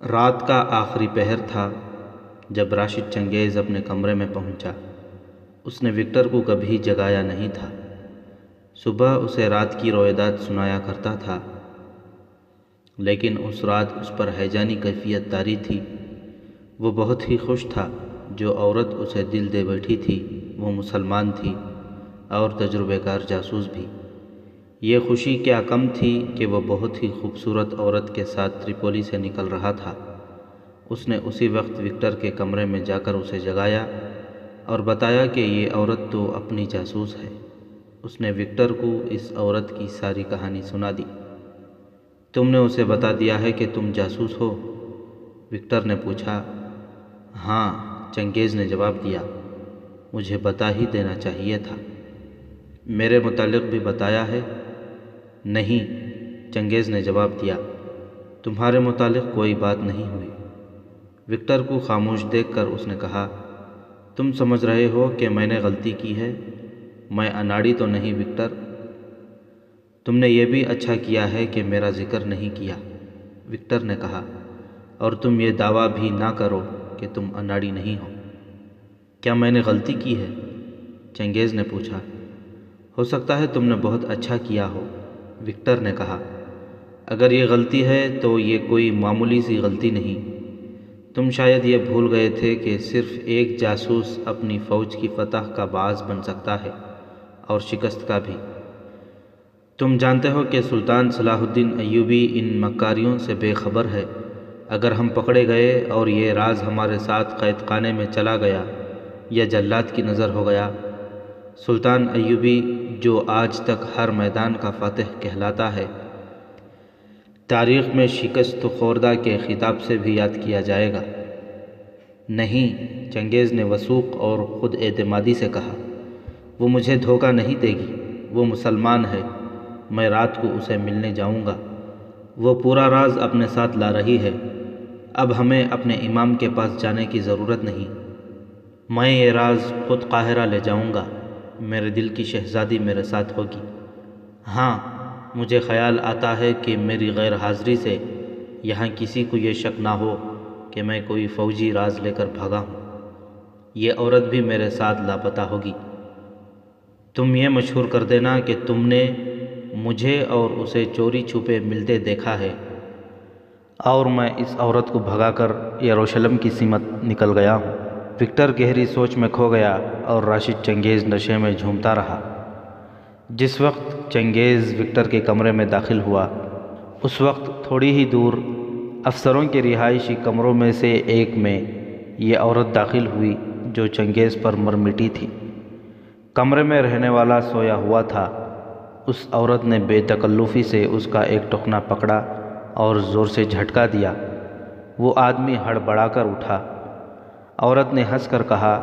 رات کا آخری پہر تھا جب راشد چنگیز اپنے کمرے میں پہنچا۔ اس نے وکٹر کو کبھی جگایا نہیں تھا۔ صبح اسے رات کی روایات سنایا کرتا تھا، لیکن اس رات اس پر ہیجانی کیفیت طاری تھی۔ وہ بہت ہی خوش تھا۔ جو عورت اسے دل دے بیٹھی تھی وہ مسلمان تھی اور تجربہ کار جاسوس بھی۔ یہ خوشی کیا کم تھی کہ وہ بہت ہی خوبصورت عورت کے ساتھ تریپولی سے نکل رہا تھا۔ اس نے اسی وقت وکٹر کے کمرے میں جا کر اسے جگایا اور بتایا کہ یہ عورت تو اپنی جاسوس ہے۔ اس نے وکٹر کو اس عورت کی ساری کہانی سنا دی۔ تم نے اسے بتا دیا ہے کہ تم جاسوس ہو؟ وکٹر نے پوچھا۔ ہاں، چنگیز نے جواب دیا، مجھے بتا ہی دینا چاہیے تھا۔ میرے متعلق بھی بتایا ہے؟ نہیں، چنگیز نے جواب دیا، تمہارے متعلق کوئی بات نہیں ہوئی۔ وکٹر کو خاموش دیکھ کر اس نے کہا، تم سمجھ رہے ہو کہ میں نے غلطی کی ہے؟ میں اناڑی تو نہیں وکٹر؟ تم نے یہ بھی اچھا کیا ہے کہ میرا ذکر نہیں کیا، وکٹر نے کہا، اور تم یہ دعویٰ بھی نہ کرو کہ تم اناڑی نہیں ہو۔ کیا میں نے غلطی کی ہے؟ چنگیز نے پوچھا۔ ہو سکتا ہے تم نے بہت اچھا کیا ہو، وکٹر نے کہا۔ اگر یہ غلطی ہے تو یہ کوئی معمولی سی غلطی نہیں۔ تم شاید یہ بھول گئے تھے کہ صرف ایک جاسوس اپنی فوج کی فتح کا باعث بن سکتا ہے، اور شکست کا بھی۔ تم جانتے ہو کہ سلطان صلاح الدین ایوبی ان مکاریوں سے بے خبر ہے۔ اگر ہم پکڑے گئے اور یہ راز ہمارے ساتھ قید خانے میں چلا گیا یا جلاد کی نظر ہو گیا، سلطان ایوبی جو آج تک ہر میدان کا فاتح کہلاتا ہے، تاریخ میں شکست خوردہ کے خطاب سے بھی یاد کیا جائے گا۔ نہیں، چنگیز نے وثوق اور خود اعتمادی سے کہا، وہ مجھے دھوکہ نہیں دے گی۔ وہ مسلمان ہے، میں رات کو اسے ملنے جاؤں گا۔ وہ پورا راز اپنے ساتھ لا رہی ہے۔ اب ہمیں اپنے امام کے پاس جانے کی ضرورت نہیں۔ میں یہ راز خود قاہرہ لے جاؤں گا۔ میرے دل کی شہزادی میرے ساتھ ہوگی۔ ہاں، مجھے خیال آتا ہے کہ میری غیر حاضری سے یہاں کسی کو یہ شک نہ ہو کہ میں کوئی فوجی راز لے کر بھاگا ہوں۔ یہ عورت بھی میرے ساتھ لاپتہ ہوگی۔ تم یہ مشہور کر دینا کہ تم نے مجھے اور اسے چوری چھپے ملتے دیکھا ہے، اور میں اس عورت کو بھگا کر یروشلم کی سمت نکل گیا ہوں۔ وکٹر گہری سوچ میں کھو گیا اور راشد چنگیز نشے میں جھومتا رہا۔ جس وقت چنگیز وکٹر کے کمرے میں داخل ہوا، اس وقت تھوڑی ہی دور افسروں کے رہائشی کمروں میں سے ایک میں یہ عورت داخل ہوئی جو چنگیز پر مر مٹی تھی۔ کمرے میں رہنے والا سویا ہوا تھا۔ اس عورت نے بے تکلفی سے اس کا ایک ٹخنا پکڑا اور زور سے جھٹکا دیا۔ وہ آدمی ہڑبڑا کر اٹھا۔ عورت نے ہنس کر کہا،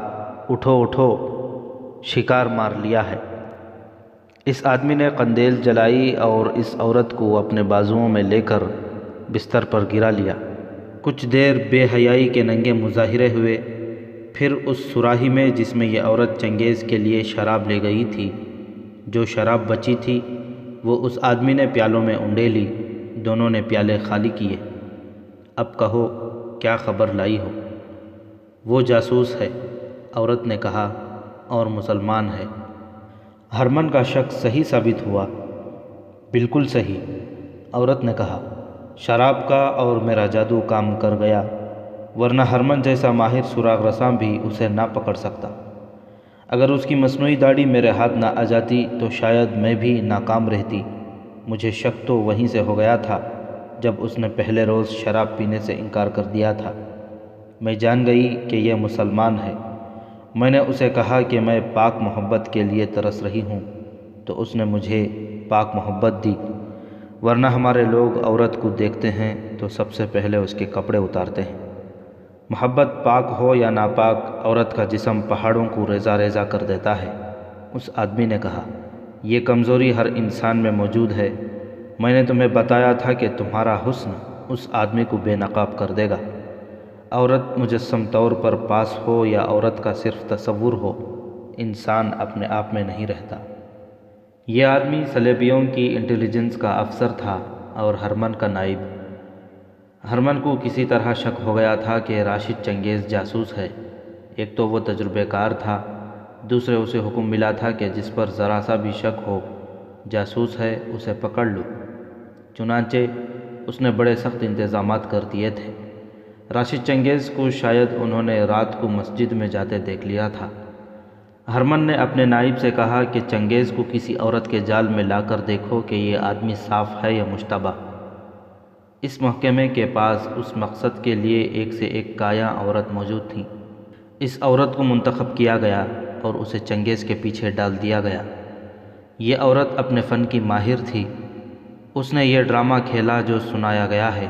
اٹھو اٹھو، شکار مار لیا ہے۔ اس آدمی نے قندیل جلائی اور اس عورت کو اپنے بازوؤں میں لے کر بستر پر گرا لیا۔ کچھ دیر بے حیائی کے ننگے مظاہرے ہوئے، پھر اس سراہی میں جس میں یہ عورت چنگیز کے لیے شراب لے گئی تھی، جو شراب بچی تھی وہ اس آدمی نے پیالوں میں انڈیلی۔ دونوں نے پیالے خالی کیے۔ اب کہو کیا خبر لائی ہو؟ وہ جاسوس ہے، عورت نے کہا، اور مسلمان ہے۔ ہرمن کا شک صحیح ثابت ہوا۔ بالکل صحیح، عورت نے کہا۔ شراب کا اور میرا جادو کام کر گیا، ورنہ ہرمن جیسا ماہر سراغ رساں بھی اسے نہ پکڑ سکتا۔ اگر اس کی مصنوعی داڑھی میرے ہاتھ نہ آ جاتی تو شاید میں بھی ناکام رہتی۔ مجھے شک تو وہیں سے ہو گیا تھا جب اس نے پہلے روز شراب پینے سے انکار کر دیا تھا۔ میں جان گئی کہ یہ مسلمان ہے۔ میں نے اسے کہا کہ میں پاک محبت کے لیے ترس رہی ہوں، تو اس نے مجھے پاک محبت دی، ورنہ ہمارے لوگ عورت کو دیکھتے ہیں تو سب سے پہلے اس کے کپڑے اتارتے ہیں۔ محبت پاک ہو یا ناپاک، عورت کا جسم پہاڑوں کو ریزہ ریزہ کر دیتا ہے۔ اس آدمی نے کہا، یہ کمزوری ہر انسان میں موجود ہے۔ میں نے تمہیں بتایا تھا کہ تمہارا حسن اس آدمی کو بے نقاب کر دے گا۔ عورت مجسم طور پر پاس ہو یا عورت کا صرف تصور ہو، انسان اپنے آپ میں نہیں رہتا۔ یہ آدمی صلیبیوں کی انٹیلیجنس کا افسر تھا اور ہرمن کا نائب۔ ہرمن کو کسی طرح شک ہو گیا تھا کہ راشد چنگیز جاسوس ہے۔ ایک تو وہ تجربے کار تھا، دوسرے اسے حکم ملا تھا کہ جس پر ذرا سا بھی شک ہو جاسوس ہے اسے پکڑ لو۔ چنانچہ اس نے بڑے سخت انتظامات کر دیے تھے۔ راشد چنگیز کو شاید انہوں نے رات کو مسجد میں جاتے دیکھ لیا تھا۔ ہرمن نے اپنے نائب سے کہا کہ چنگیز کو کسی عورت کے جال میں لا کر دیکھو کہ یہ آدمی صاف ہے یا مشتبہ۔ اس محکمے کے پاس اس مقصد کے لیے ایک سے ایک کایا عورت موجود تھی۔ اس عورت کو منتخب کیا گیا اور اسے چنگیز کے پیچھے ڈال دیا گیا۔ یہ عورت اپنے فن کی ماہر تھی۔ اس نے یہ ڈرامہ کھیلا جو سنایا گیا ہے۔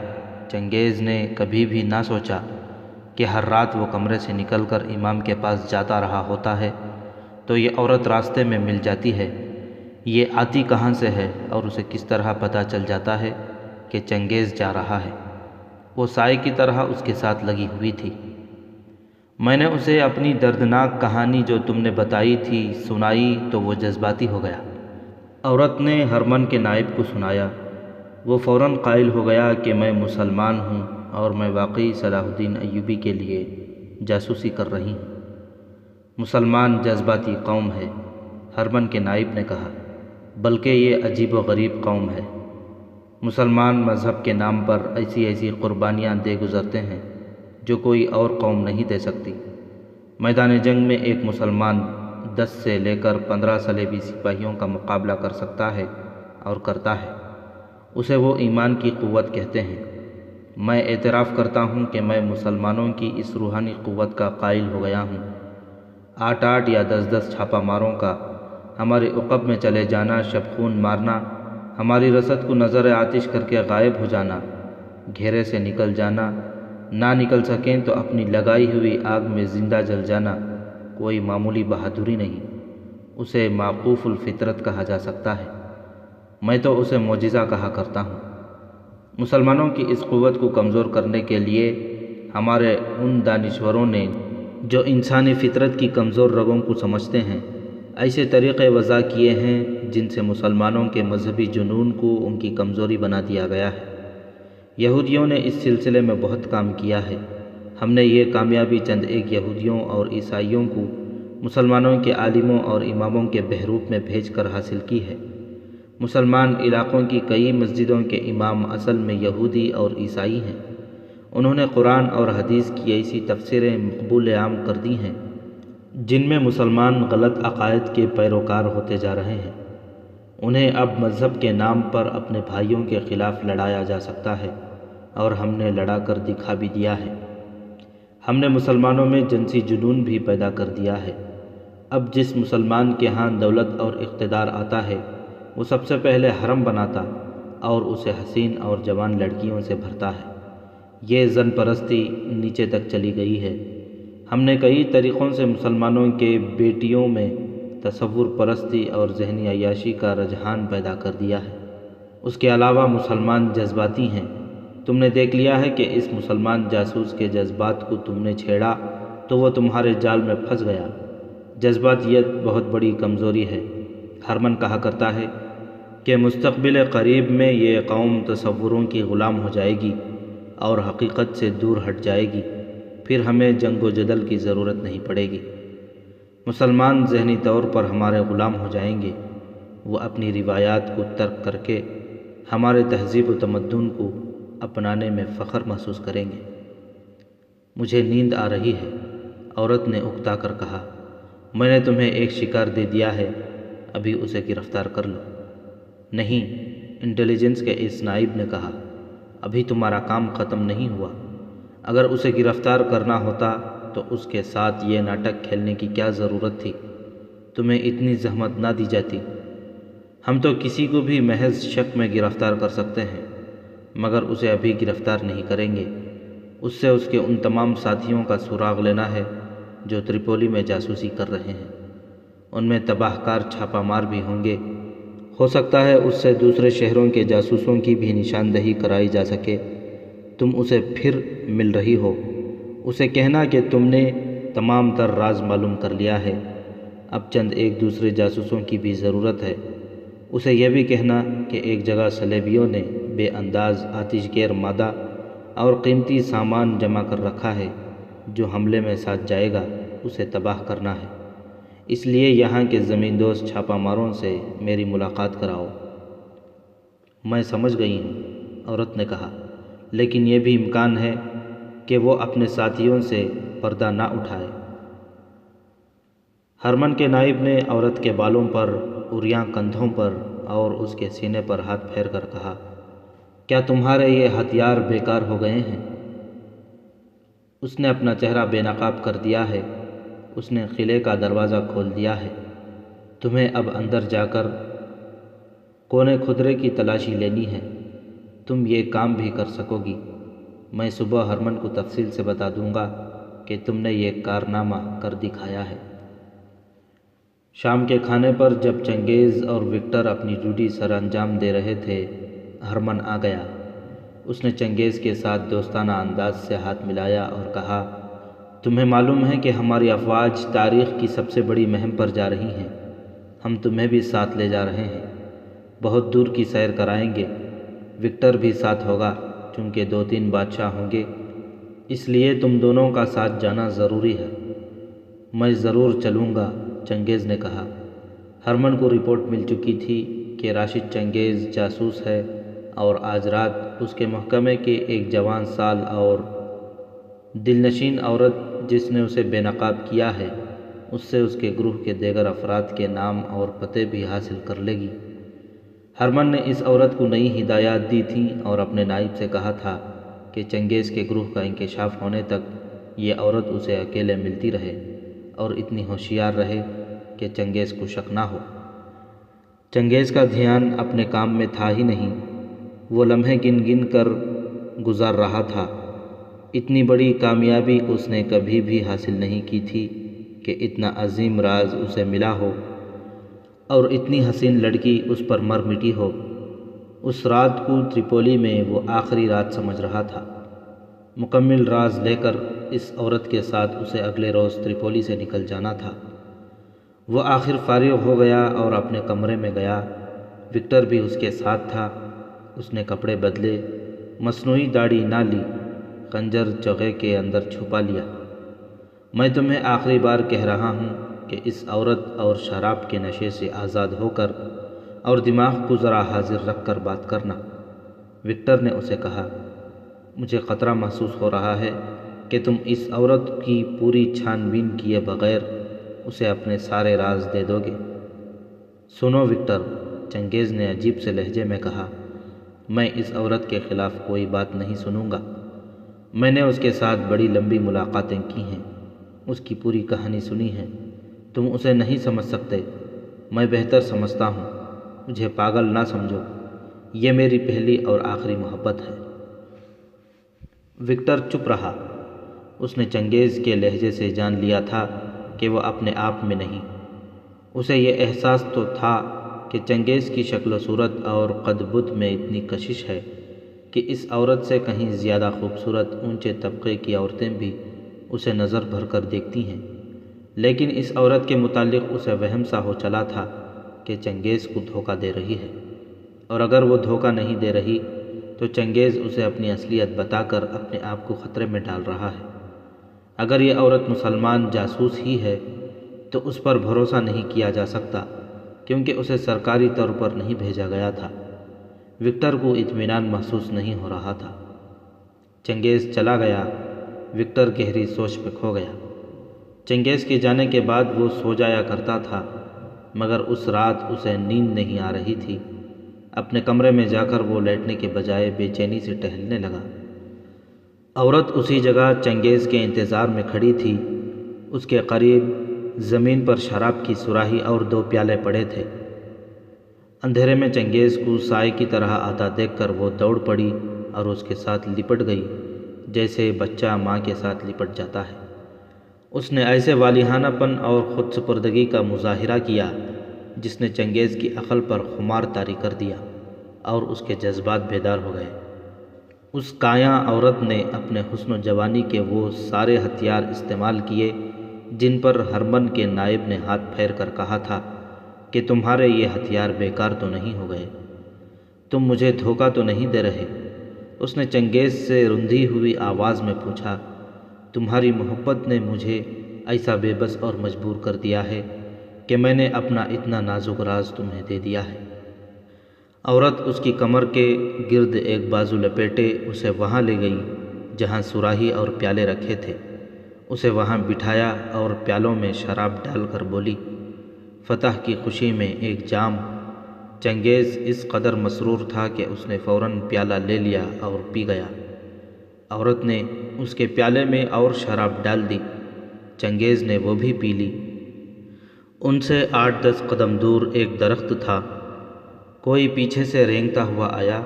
چنگیز نے کبھی بھی نہ سوچا کہ ہر رات وہ کمرے سے نکل کر امام کے پاس جاتا رہا ہوتا ہے تو یہ عورت راستے میں مل جاتی ہے۔ یہ آتی کہاں سے ہے اور اسے کس طرح پتہ چل جاتا ہے کہ چنگیز جا رہا ہے؟ وہ سائے کی طرح اس کے ساتھ لگی ہوئی تھی۔ میں نے اسے اپنی دردناک کہانی جو تم نے بتائی تھی سنائی تو وہ جذباتی ہو گیا۔ عورت نے ہرمن کے نائب کو سنایا۔ وہ فوراً قائل ہو گیا کہ میں مسلمان ہوں اور میں واقعی صلاح الدین ایوبی کے لیے جاسوسی کر رہی ہوں۔ مسلمان جذباتی قوم ہے، ہرمن کے نائب نے کہا، بلکہ یہ عجیب و غریب قوم ہے۔ مسلمان مذہب کے نام پر ایسی ایسی قربانیاں دے گزرتے ہیں جو کوئی اور قوم نہیں دے سکتی۔ میدان جنگ میں ایک مسلمان 10 سے لے کر 15 صلیبی سپاہیوں کا مقابلہ کر سکتا ہے اور کرتا ہے۔ اسے وہ ایمان کی قوت کہتے ہیں۔ میں اعتراف کرتا ہوں کہ میں مسلمانوں کی اس روحانی قوت کا قائل ہو گیا ہوں۔ 8 یا 10 چھاپا ماروں کا ہمارے عقب میں چلے جانا، شب خون مارنا، ہماری رسد کو نظر آتش کر کے غائب ہو جانا، گھیرے سے نکل جانا، نہ نکل سکیں تو اپنی لگائی ہوئی آگ میں زندہ جل جانا کوئی معمولی بہادری نہیں، اسے معقوف الفطرت کہا جا سکتا ہے۔ میں تو اسے معجزہ کہا کرتا ہوں۔ مسلمانوں کی اس قوت کو کمزور کرنے کے لیے ہمارے ان دانشوروں نے جو انسانی فطرت کی کمزور رگوں کو سمجھتے ہیں ایسے طریقے وضع کیے ہیں جن سے مسلمانوں کے مذہبی جنون کو ان کی کمزوری بنا دیا گیا ہے۔ یہودیوں نے اس سلسلے میں بہت کام کیا ہے۔ ہم نے یہ کامیابی چند ایک یہودیوں اور عیسائیوں کو مسلمانوں کے عالموں اور اماموں کے بحروپ میں بھیج کر حاصل کی ہے۔ مسلمان علاقوں کی کئی مسجدوں کے امام اصل میں یہودی اور عیسائی ہیں۔ انہوں نے قرآن اور حدیث کی ایسی تفسیریں مقبول عام کر دی ہیں جن میں مسلمان غلط عقائد کے پیروکار ہوتے جا رہے ہیں۔ انہیں اب مذہب کے نام پر اپنے بھائیوں کے خلاف لڑایا جا سکتا ہے اور ہم نے لڑا کر دکھا بھی دیا ہے۔ ہم نے مسلمانوں میں جنسی جنون بھی پیدا کر دیا ہے۔ اب جس مسلمان کے ہاں دولت اور اقتدار آتا ہے وہ سب سے پہلے حرم بناتا اور اسے حسین اور جوان لڑکیوں سے بھرتا ہے۔ یہ زن پرستی نیچے تک چلی گئی ہے۔ ہم نے کئی طریقوں سے مسلمانوں کے بیٹیوں میں تصور پرستی اور ذہنی عیاشی کا رجحان پیدا کر دیا ہے۔ اس کے علاوہ مسلمان جذباتی ہیں۔ تم نے دیکھ لیا ہے کہ اس مسلمان جاسوس کے جذبات کو تم نے چھیڑا تو وہ تمہارے جال میں پھنس گیا۔ جذباتیت بہت بڑی کمزوری ہے۔ ہرمن کہا کرتا ہے کہ مستقبل قریب میں یہ قوم تصوروں کی غلام ہو جائے گی اور حقیقت سے دور ہٹ جائے گی، پھر ہمیں جنگ و جدل کی ضرورت نہیں پڑے گی۔ مسلمان ذہنی طور پر ہمارے غلام ہو جائیں گے۔ وہ اپنی روایات کو ترک کر کے ہمارے تہذیب و تمدن کو اپنانے میں فخر محسوس کریں گے۔ مجھے نیند آ رہی ہے، عورت نے اکتا کر کہا۔ میں نے تمہیں ایک شکار دے دیا ہے، ابھی اسے گرفتار کر لو۔ نہیں، انٹیلیجنس کے اس نائب نے کہا، ابھی تمہارا کام ختم نہیں ہوا۔ اگر اسے گرفتار کرنا ہوتا تو اس کے ساتھ یہ ناٹک کھیلنے کی کیا ضرورت تھی؟ تمہیں اتنی زحمت نہ دی جاتی۔ ہم تو کسی کو بھی محض شک میں گرفتار کر سکتے ہیں، مگر اسے ابھی گرفتار نہیں کریں گے۔ اس سے اس کے ان تمام ساتھیوں کا سراغ لینا ہے جو تریپولی میں جاسوسی کر رہے ہیں۔ ان میں تباہ کار چھاپا مار بھی ہوں گے۔ ہو سکتا ہے اس سے دوسرے شہروں کے جاسوسوں کی بھی نشاندہی کرائی جا سکے۔ تم اسے پھر مل رہی ہو، اسے کہنا کہ تم نے تمام تر راز معلوم کر لیا ہے۔ اب چند ایک دوسرے جاسوسوں کی بھی ضرورت ہے۔ اسے یہ بھی کہنا کہ ایک جگہ صلیبیوں نے بے انداز آتش گیر مادہ اور قیمتی سامان جمع کر رکھا ہے جو حملے میں ساتھ جائے گا اسے تباہ کرنا ہے، اس لیے یہاں کے زمین دوز چھاپہ ماروں سے میری ملاقات کراؤ۔ میں سمجھ گئی ہوں، عورت نے کہا، لیکن یہ بھی امکان ہے کہ وہ اپنے ساتھیوں سے پردہ نہ اٹھائے۔ ہرمن کے نائب نے عورت کے بالوں پر، عریاں کندھوں پر اور اس کے سینے پر ہاتھ پھیر کر کہا، کیا تمہارے یہ ہتھیار بیکار ہو گئے ہیں؟ اس نے اپنا چہرہ بے نقاب کر دیا ہے، اس نے قلعے کا دروازہ کھول دیا ہے، تمہیں اب اندر جا کر کونے خدرے کی تلاشی لینی ہے، تم یہ کام بھی کر سکو گی، میں صبح ہرمن کو تفصیل سے بتا دوں گا کہ تم نے یہ کارنامہ کر دکھایا ہے۔ شام کے کھانے پر جب چنگیز اور وکٹر اپنی ڈیوٹی سر انجام دے رہے تھے، ہرمن آ گیا۔ اس نے چنگیز کے ساتھ دوستانہ انداز سے ہاتھ ملایا اور کہا، تمہیں معلوم ہے کہ ہماری افواج تاریخ کی سب سے بڑی مہم پر جا رہی ہیں، ہم تمہیں بھی ساتھ لے جا رہے ہیں، بہت دور کی سیر کرائیں گے، وکٹر بھی ساتھ ہوگا چونکہ 2-3 بادشاہ ہوں گے، اس لیے تم دونوں کا ساتھ جانا ضروری ہے۔ میں ضرور چلوں گا، چنگیز نے کہا۔ ہرمن کو رپورٹ مل چکی تھی کہ راشد چنگیز جاسوس ہے اور آج رات اس کے محکمے کی ایک جوان سال اور دلنشین عورت جس نے اسے بے نقاب کیا ہے، اس سے اس کے گروہ کے دیگر افراد کے نام اور پتے بھی حاصل کر لے گی۔ ہرمن نے اس عورت کو نئی ہدایات دی تھیں اور اپنے نائب سے کہا تھا کہ چنگیز کے گروہ کا انکشاف ہونے تک یہ عورت اسے اکیلے ملتی رہے اور اتنی ہوشیار رہے کہ چنگیز کو شک نہ ہو۔ چنگیز کا دھیان اپنے کام میں تھا ہی نہیں، وہ لمحے گن گن کر گزار رہا تھا۔ اتنی بڑی کامیابی اس نے کبھی بھی حاصل نہیں کی تھی کہ اتنا عظیم راز اسے ملا ہو اور اتنی حسین لڑکی اس پر مر مٹی ہو۔ اس رات کو تریپولی میں وہ آخری رات سمجھ رہا تھا۔ مکمل راز لے کر اس عورت کے ساتھ اسے اگلے روز تریپولی سے نکل جانا تھا۔ وہ آخر فارغ ہو گیا اور اپنے کمرے میں گیا۔ وکٹر بھی اس کے ساتھ تھا۔ اس نے کپڑے بدلے، مصنوعی داڑھی نہ لی، خنجر چوغے کے اندر چھپا لیا۔ میں تمہیں آخری بار کہہ رہا ہوں کہ اس عورت اور شراب کے نشے سے آزاد ہو کر اور دماغ کو ذرا حاضر رکھ کر بات کرنا، وکٹر نے اسے کہا۔ مجھے خطرہ محسوس ہو رہا ہے کہ تم اس عورت کی پوری چھان بین کیے بغیر اسے اپنے سارے راز دے دو گے۔ سنو وکٹر، چنگیز نے عجیب سے لہجے میں کہا، میں اس عورت کے خلاف کوئی بات نہیں سنوں گا۔ میں نے اس کے ساتھ بڑی لمبی ملاقاتیں کی ہیں، اس کی پوری کہانی سنی ہے۔ تم اسے نہیں سمجھ سکتے، میں بہتر سمجھتا ہوں، مجھے پاگل نہ سمجھو، یہ میری پہلی اور آخری محبت ہے۔ وکٹر چپ رہا۔ اس نے چنگیز کے لہجے سے جان لیا تھا کہ وہ اپنے آپ میں نہیں۔ اسے یہ احساس تو تھا کہ چنگیز کی شکل و صورت اور قد بد میں اتنی کشش ہے کہ اس عورت سے کہیں زیادہ خوبصورت اونچے طبقے کی عورتیں بھی اسے نظر بھر کر دیکھتی ہیں، لیکن اس عورت کے متعلق اسے وہم سا ہو چلا تھا کہ چنگیز کو دھوکہ دے رہی ہے، اور اگر وہ دھوکہ نہیں دے رہی تو چنگیز اسے اپنی اصلیت بتا کر اپنے آپ کو خطرے میں ڈال رہا ہے۔ اگر یہ عورت مسلمان جاسوس ہی ہے تو اس پر بھروسہ نہیں کیا جا سکتا کیونکہ اسے سرکاری طور پر نہیں بھیجا گیا تھا۔ وکٹر کو اطمینان محسوس نہیں ہو رہا تھا۔ چنگیز چلا گیا، وکٹر گہری سوچ میں کھو گیا۔ چنگیز کے جانے کے بعد وہ سو جایا کرتا تھا، مگر اس رات اسے نیند نہیں آ رہی تھی۔ اپنے کمرے میں جا کر وہ لیٹنے کے بجائے بے چینی سے ٹہلنے لگا۔ عورت اسی جگہ چنگیز کے انتظار میں کھڑی تھی۔ اس کے قریب زمین پر شراب کی سراہی اور 2 پیالے پڑے تھے۔ اندھیرے میں چنگیز کو سائے کی طرح آتا دیکھ کر وہ دوڑ پڑی اور اس کے ساتھ لپٹ گئی جیسے بچہ ماں کے ساتھ لپٹ جاتا ہے۔ اس نے ایسے والہانہ پن اور خود سپردگی کا مظاہرہ کیا جس نے چنگیز کی عقل پر خمار طاری کر دیا اور اس کے جذبات بیدار ہو گئے۔ اس کایاں عورت نے اپنے حسن و جوانی کے وہ سارے ہتھیار استعمال کیے جن پر ہرمن کے نائب نے ہاتھ پھیر کر کہا تھا کہ تمہارے یہ ہتھیار بیکار تو نہیں ہو گئے، تم مجھے دھوکہ تو نہیں دے رہے، اس نے چنگیز سے رندھی ہوئی آواز میں پوچھا، تمہاری محبت نے مجھے ایسا بے بس اور مجبور کر دیا ہے کہ میں نے اپنا اتنا نازک راز تمہیں دے دیا ہے۔ عورت اس کی کمر کے گرد ایک بازو لپیٹے اسے وہاں لے گئی جہاں صراحی اور پیالے رکھے تھے، اسے وہاں بٹھایا اور پیالوں میں شراب ڈال کر بولی، فتح کی خوشی میں ایک جام۔ چنگیز اس قدر مسرور تھا کہ اس نے فوراً پیالہ لے لیا اور پی گیا۔ عورت نے اس کے پیالے میں اور شراب ڈال دی، چنگیز نے وہ بھی پی لی۔ ان سے 8-10 قدم دور ایک درخت تھا، کوئی پیچھے سے رینگتا ہوا آیا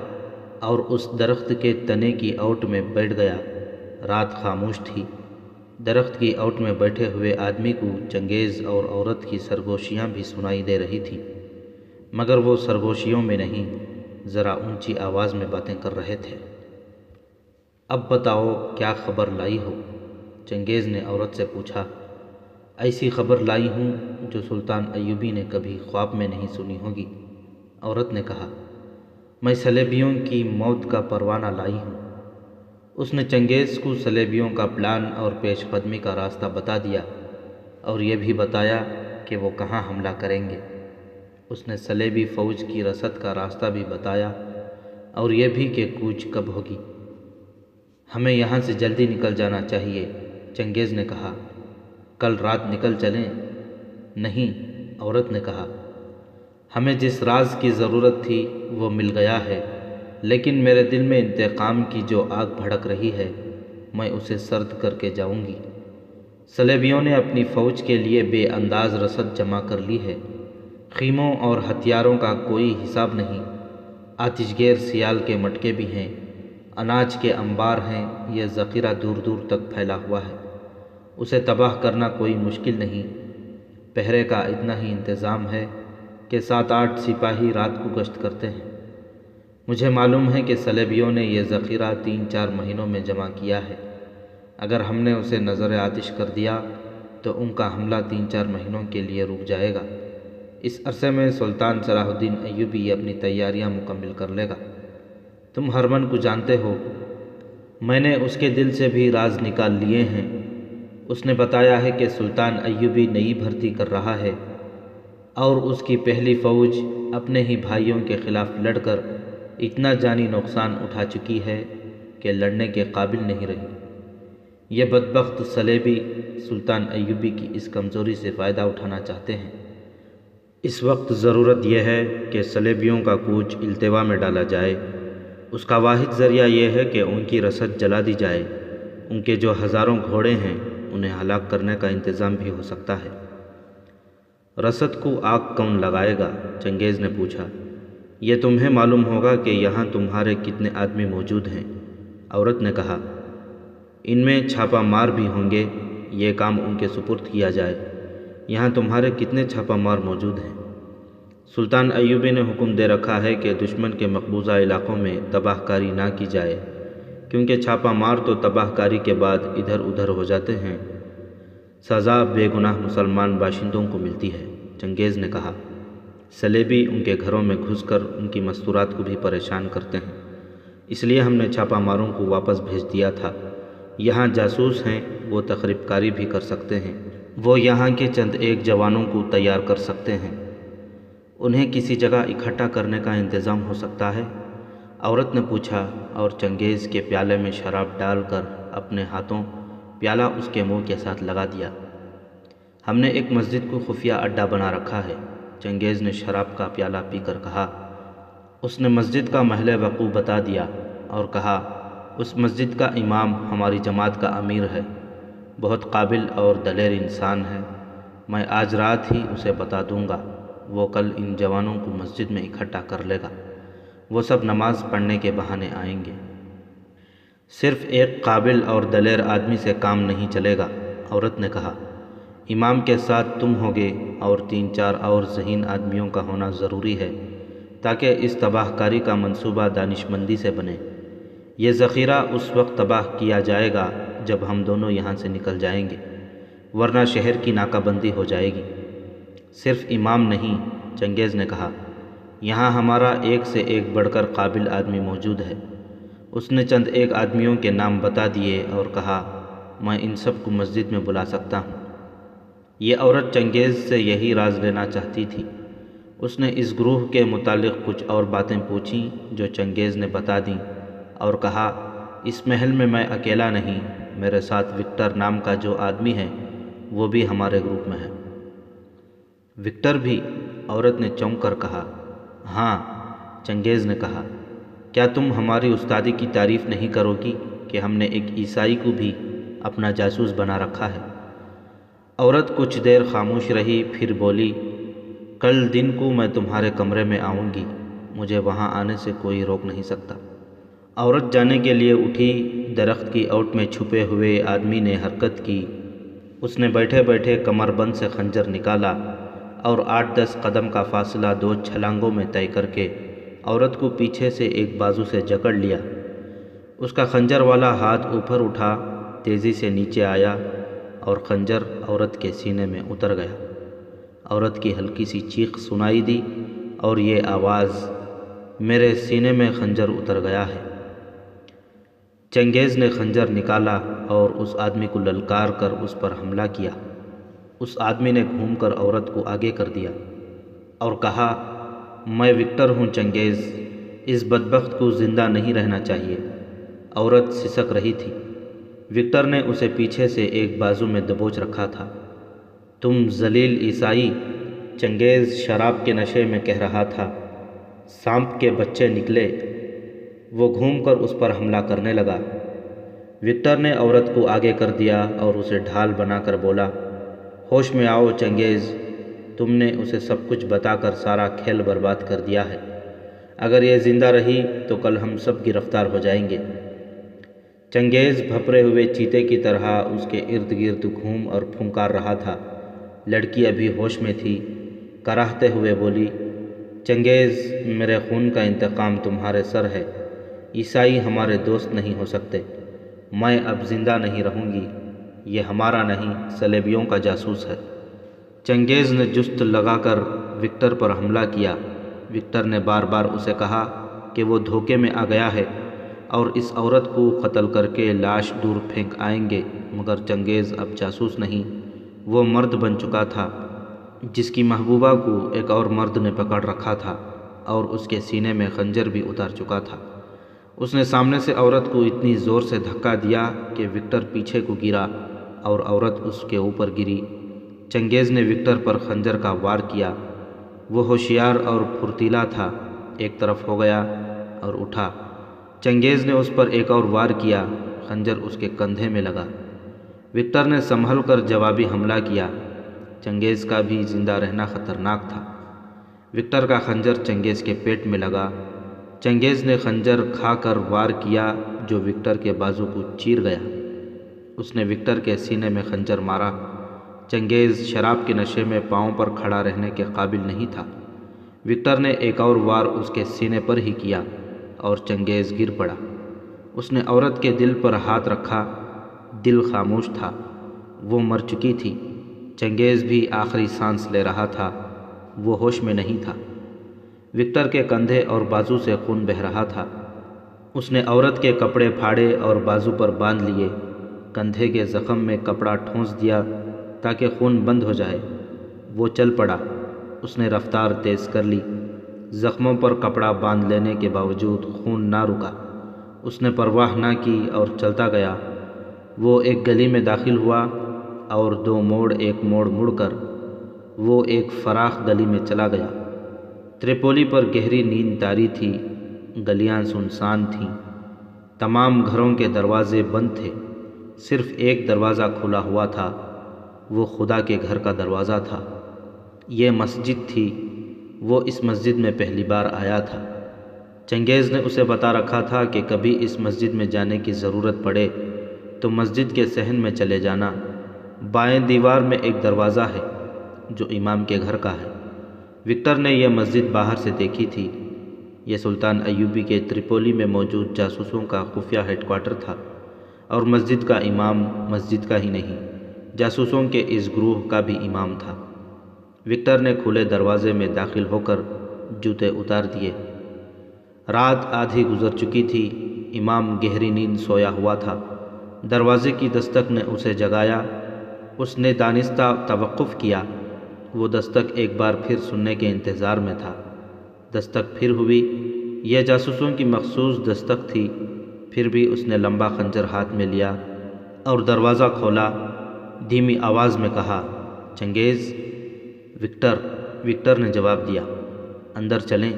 اور اس درخت کے تنے کی اوٹ میں بیٹھ گیا۔ رات خاموش تھی، درخت کی اوٹ میں بیٹھے ہوئے آدمی کو چنگیز اور عورت کی سرگوشیاں بھی سنائی دے رہی تھی، مگر وہ سرگوشیوں میں نہیں، ذرا اونچی آواز میں باتیں کر رہے تھے۔ اب بتاؤ کیا خبر لائی ہو؟ چنگیز نے عورت سے پوچھا۔ ایسی خبر لائی ہوں جو سلطان ایوبی نے کبھی خواب میں نہیں سنی ہوگی، عورت نے کہا۔ میں سلیبیوں کی موت کا پروانہ لائی ہوں۔ اس نے چنگیز کو سلیبیوں کا پلان اور پیش قدمی کا راستہ بتا دیا اور یہ بھی بتایا کہ وہ کہاں حملہ کریں گے۔ اس نے صلیبی فوج کی رسد کا راستہ بھی بتایا اور یہ بھی کہ کوچ کب ہوگی۔ ہمیں یہاں سے جلدی نکل جانا چاہیے، چنگیز نے کہا۔ کل رات نکل چلیں؟ نہیں، عورت نے کہا۔ ہمیں جس راز کی ضرورت تھی وہ مل گیا ہے، لیکن میرے دل میں انتقام کی جو آگ بھڑک رہی ہے میں اسے سرد کر کے جاؤں گی۔ صلیبیوں نے اپنی فوج کے لیے بے انداز رسد جمع کر لی ہے، خیموں اور ہتھیاروں کا کوئی حساب نہیں، آتش گیر سیال کے مٹکے بھی ہیں، اناج کے انبار ہیں، یہ ذخیرہ دور دور تک پھیلا ہوا ہے، اسے تباہ کرنا کوئی مشکل نہیں۔ پہرے کا اتنا ہی انتظام ہے کہ 7-8 سپاہی رات کو گشت کرتے ہیں۔ مجھے معلوم ہے کہ صلیبیوں نے یہ ذخیرہ 3-4 مہینوں میں جمع کیا ہے، اگر ہم نے اسے نظر آتش کر دیا تو ان کا حملہ 3-4 مہینوں کے لیے رک جائے گا۔ اس عرصے میں سلطان صلاح الدین ایوبی اپنی تیاریاں مکمل کر لے گا۔ تم ہرمن کو جانتے ہو، میں نے اس کے دل سے بھی راز نکال لیے ہیں۔ اس نے بتایا ہے کہ سلطان ایوبی نئی بھرتی کر رہا ہے اور اس کی پہلی فوج اپنے ہی بھائیوں کے خلاف لڑ کر اتنا جانی نقصان اٹھا چکی ہے کہ لڑنے کے قابل نہیں رہی۔ یہ بدبخت صلیبی سلطان ایوبی کی اس کمزوری سے فائدہ اٹھانا چاہتے ہیں۔ اس وقت ضرورت یہ ہے کہ صلیبیوں کا کوچ التوا میں ڈالا جائے۔ اس کا واحد ذریعہ یہ ہے کہ ان کی رسد جلا دی جائے۔ ان کے جو ہزاروں گھوڑے ہیں انہیں ہلاک کرنے کا انتظام بھی ہو سکتا ہے۔ رسد کو آگ کون لگائے گا؟ چنگیز نے پوچھا۔ یہ تمہیں معلوم ہوگا کہ یہاں تمہارے کتنے آدمی موجود ہیں، عورت نے کہا۔ ان میں چھاپہ مار بھی ہوں گے، یہ کام ان کے سپرد کیا جائے۔ یہاں تمہارے کتنے چھاپہ مار موجود ہیں؟ سلطان ایوبی نے حکم دے رکھا ہے کہ دشمن کے مقبوضہ علاقوں میں تباہ کاری نہ کی جائے، کیونکہ چھاپہ مار تو تباہ کاری کے بعد ادھر ادھر ہو جاتے ہیں، سزا بے گناہ مسلمان باشندوں کو ملتی ہے، چنگیز نے کہا۔ صلیبی ان کے گھروں میں گھس کر ان کی مستورات کو بھی پریشان کرتے ہیں، اس لیے ہم نے چھاپہ ماروں کو واپس بھیج دیا تھا۔ یہاں جاسوس ہیں، وہ تخریب کاری بھی کر سکتے ہیں، وہ یہاں کے چند ایک جوانوں کو تیار کر سکتے ہیں، انہیں کسی جگہ اکٹھا کرنے کا انتظام ہو سکتا ہے، عورت نے پوچھا، اور چنگیز کے پیالے میں شراب ڈال کر اپنے ہاتھوں پیالہ اس کے منہ کے ساتھ لگا دیا۔ ہم نے ایک مسجد کو خفیہ اڈہ بنا رکھا ہے، چنگیز نے شراب کا پیالہ پی کر کہا۔ اس نے مسجد کا محل وقوع بتا دیا اور کہا، اس مسجد کا امام ہماری جماعت کا امیر ہے، بہت قابل اور دلیر انسان ہے، میں آج رات ہی اسے بتا دوں گا، وہ کل ان جوانوں کو مسجد میں اکٹھا کر لے گا، وہ سب نماز پڑھنے کے بہانے آئیں گے۔ صرف ایک قابل اور دلیر آدمی سے کام نہیں چلے گا، عورت نے کہا، امام کے ساتھ تم ہوگے اور 3-4 اور ذہین آدمیوں کا ہونا ضروری ہے تاکہ اس تباہ کاری کا منصوبہ دانشمندی سے بنے۔ یہ ذخیرہ اس وقت تباہ کیا جائے گا جب ہم دونوں یہاں سے نکل جائیں گے، ورنہ شہر کی ناکہ بندی ہو جائے گی۔ صرف امام نہیں، چنگیز نے کہا، یہاں ہمارا ایک سے ایک بڑھ کر قابل آدمی موجود ہے، اس نے چند ایک آدمیوں کے نام بتا دیے اور کہا، میں ان سب کو مسجد میں بلا سکتا ہوں۔ یہ عورت چنگیز سے یہی راز لینا چاہتی تھی۔ اس نے اس گروہ کے متعلق کچھ اور باتیں پوچھیں جو چنگیز نے بتا دیں اور کہا، اس محل میں میں اکیلا نہیں، میرے ساتھ وکٹر نام کا جو آدمی ہے وہ بھی ہمارے گروپ میں ہے۔ وکٹر بھی؟ عورت نے چونک کر کہا۔ ہاں، چنگیز نے کہا، کیا تم ہماری استادی کی تعریف نہیں کرو گی کہ ہم نے ایک عیسائی کو بھی اپنا جاسوس بنا رکھا ہے؟ عورت کچھ دیر خاموش رہی، پھر بولی، کل دن کو میں تمہارے کمرے میں آؤں گی، مجھے وہاں آنے سے کوئی روک نہیں سکتا۔ عورت جانے کے لیے اٹھی، درخت کی اوٹ میں چھپے ہوئے آدمی نے حرکت کی۔ اس نے بیٹھے بیٹھے کمر بند سے خنجر نکالا اور 8-10 قدم کا فاصلہ 2 چھلانگوں میں طے کر کے عورت کو پیچھے سے ایک بازو سے جکڑ لیا۔ اس کا خنجر والا ہاتھ اوپر اٹھا، تیزی سے نیچے آیا اور خنجر عورت کے سینے میں اتر گیا۔ عورت کی ہلکی سی چیخ سنائی دی اور یہ آواز، میرے سینے میں خنجر اتر گیا ہے۔ چنگیز نے خنجر نکالا اور اس آدمی کو للکار کر اس پر حملہ کیا۔ اس آدمی نے گھوم کر عورت کو آگے کر دیا اور کہا، میں وکٹر ہوں چنگیز، اس بدبخت کو زندہ نہیں رہنا چاہیے۔ عورت سسک رہی تھی۔ وکٹر نے اسے پیچھے سے ایک بازو میں دبوچ رکھا تھا۔ تم ذلیل عیسائی، چنگیز شراب کے نشے میں کہہ رہا تھا۔ سانپ کے بچے نکلے۔ وہ گھوم کر اس پر حملہ کرنے لگا۔ وکٹر نے عورت کو آگے کر دیا اور اسے ڈھال بنا کر بولا، ہوش میں آؤ چنگیز، تم نے اسے سب کچھ بتا کر سارا کھیل برباد کر دیا ہے۔ اگر یہ زندہ رہی تو کل ہم سب گرفتار ہو جائیں گے۔ چنگیز بھپرے ہوئے چیتے کی طرح اس کے ارد گرد گھوم اور پھنکار رہا تھا۔ لڑکی ابھی ہوش میں تھی، کراہتے ہوئے بولی، چنگیز، میرے خون کا انتقام تمہارے سر ہے۔ عیسائی ہمارے دوست نہیں ہو سکتے۔ میں اب زندہ نہیں رہوں گی، یہ ہمارا نہیں، صلیبیوں کا جاسوس ہے۔ چنگیز نے جست لگا کر وکٹر پر حملہ کیا۔ وکٹر نے بار بار اسے کہا کہ وہ دھوکے میں آ گیا ہے اور اس عورت کو قتل کر کے لاش دور پھینک آئیں گے، مگر چنگیز اب جاسوس نہیں، وہ مرد بن چکا تھا جس کی محبوبہ کو ایک اور مرد نے پکڑ رکھا تھا اور اس کے سینے میں خنجر بھی اتار چکا تھا۔ اس نے سامنے سے عورت کو اتنی زور سے دھکا دیا کہ وکٹر پیچھے کو گرا اور عورت اس کے اوپر گری۔ چنگیز نے وکٹر پر خنجر کا وار کیا۔ وہ ہوشیار اور پھرتیلا تھا، ایک طرف ہو گیا اور اٹھا۔ چنگیز نے اس پر ایک اور وار کیا، خنجر اس کے کندھے میں لگا۔ وکٹر نے سنبھل کر جوابی حملہ کیا۔ چنگیز کا بھی زندہ رہنا خطرناک تھا۔ وکٹر کا خنجر چنگیز کے پیٹ میں لگا۔ چنگیز نے خنجر کھا کر وار کیا جو وکٹر کے بازو کو چیر گیا۔ اس نے وکٹر کے سینے میں خنجر مارا۔ چنگیز شراب کے نشے میں پاؤں پر کھڑا رہنے کے قابل نہیں تھا۔ وکٹر نے ایک اور وار اس کے سینے پر ہی کیا اور چنگیز گر پڑا۔ اس نے عورت کے دل پر ہاتھ رکھا۔ دل خاموش تھا، وہ مر چکی تھی۔ چنگیز بھی آخری سانس لے رہا تھا، وہ ہوش میں نہیں تھا۔ وکٹر کے کندھے اور بازو سے خون بہہ رہا تھا۔ اس نے عورت کے کپڑے پھاڑے اور بازو پر باندھ لیے۔ کندھے کے زخم میں کپڑا ٹھونس دیا تاکہ خون بند ہو جائے۔ وہ چل پڑا۔ اس نے رفتار تیز کر لی۔ زخموں پر کپڑا باندھ لینے کے باوجود خون نہ رکا۔ اس نے پرواہ نہ کی اور چلتا گیا۔ وہ ایک گلی میں داخل ہوا اور 2 موڑ ایک موڑ مڑ کر وہ ایک فراخ گلی میں چلا گیا۔ تریپولی پر گہری نیند طاری تھی۔ گلیاں سنسان تھیں۔ تمام گھروں کے دروازے بند تھے۔ صرف ایک دروازہ کھلا ہوا تھا، وہ خدا کے گھر کا دروازہ تھا۔ یہ مسجد تھی۔ وہ اس مسجد میں پہلی بار آیا تھا۔ چنگیز نے اسے بتا رکھا تھا کہ کبھی اس مسجد میں جانے کی ضرورت پڑے تو مسجد کے صحن میں چلے جانا۔ بائیں دیوار میں ایک دروازہ ہے جو امام کے گھر کا ہے۔ وکٹر نے یہ مسجد باہر سے دیکھی تھی۔ یہ سلطان ایوبی کے تریپولی میں موجود جاسوسوں کا خفیہ ہیڈ کوارٹر تھا اور مسجد کا امام مسجد کا ہی نہیں، جاسوسوں کے اس گروہ کا بھی امام تھا۔ وکٹر نے کھلے دروازے میں داخل ہو کر جوتے اتار دیے۔ رات آدھی گزر چکی تھی۔ امام گہری نیند سویا ہوا تھا۔ دروازے کی دستک نے اسے جگایا۔ اس نے دانستہ توقف کیا۔ وہ دستک ایک بار پھر سننے کے انتظار میں تھا۔ دستک پھر ہوئی۔ یہ جاسوسوں کی مخصوص دستک تھی۔ پھر بھی اس نے لمبا خنجر ہاتھ میں لیا اور دروازہ کھولا۔ دھیمی آواز میں کہا، چنگیز۔ وکٹر نے جواب دیا، اندر چلیں۔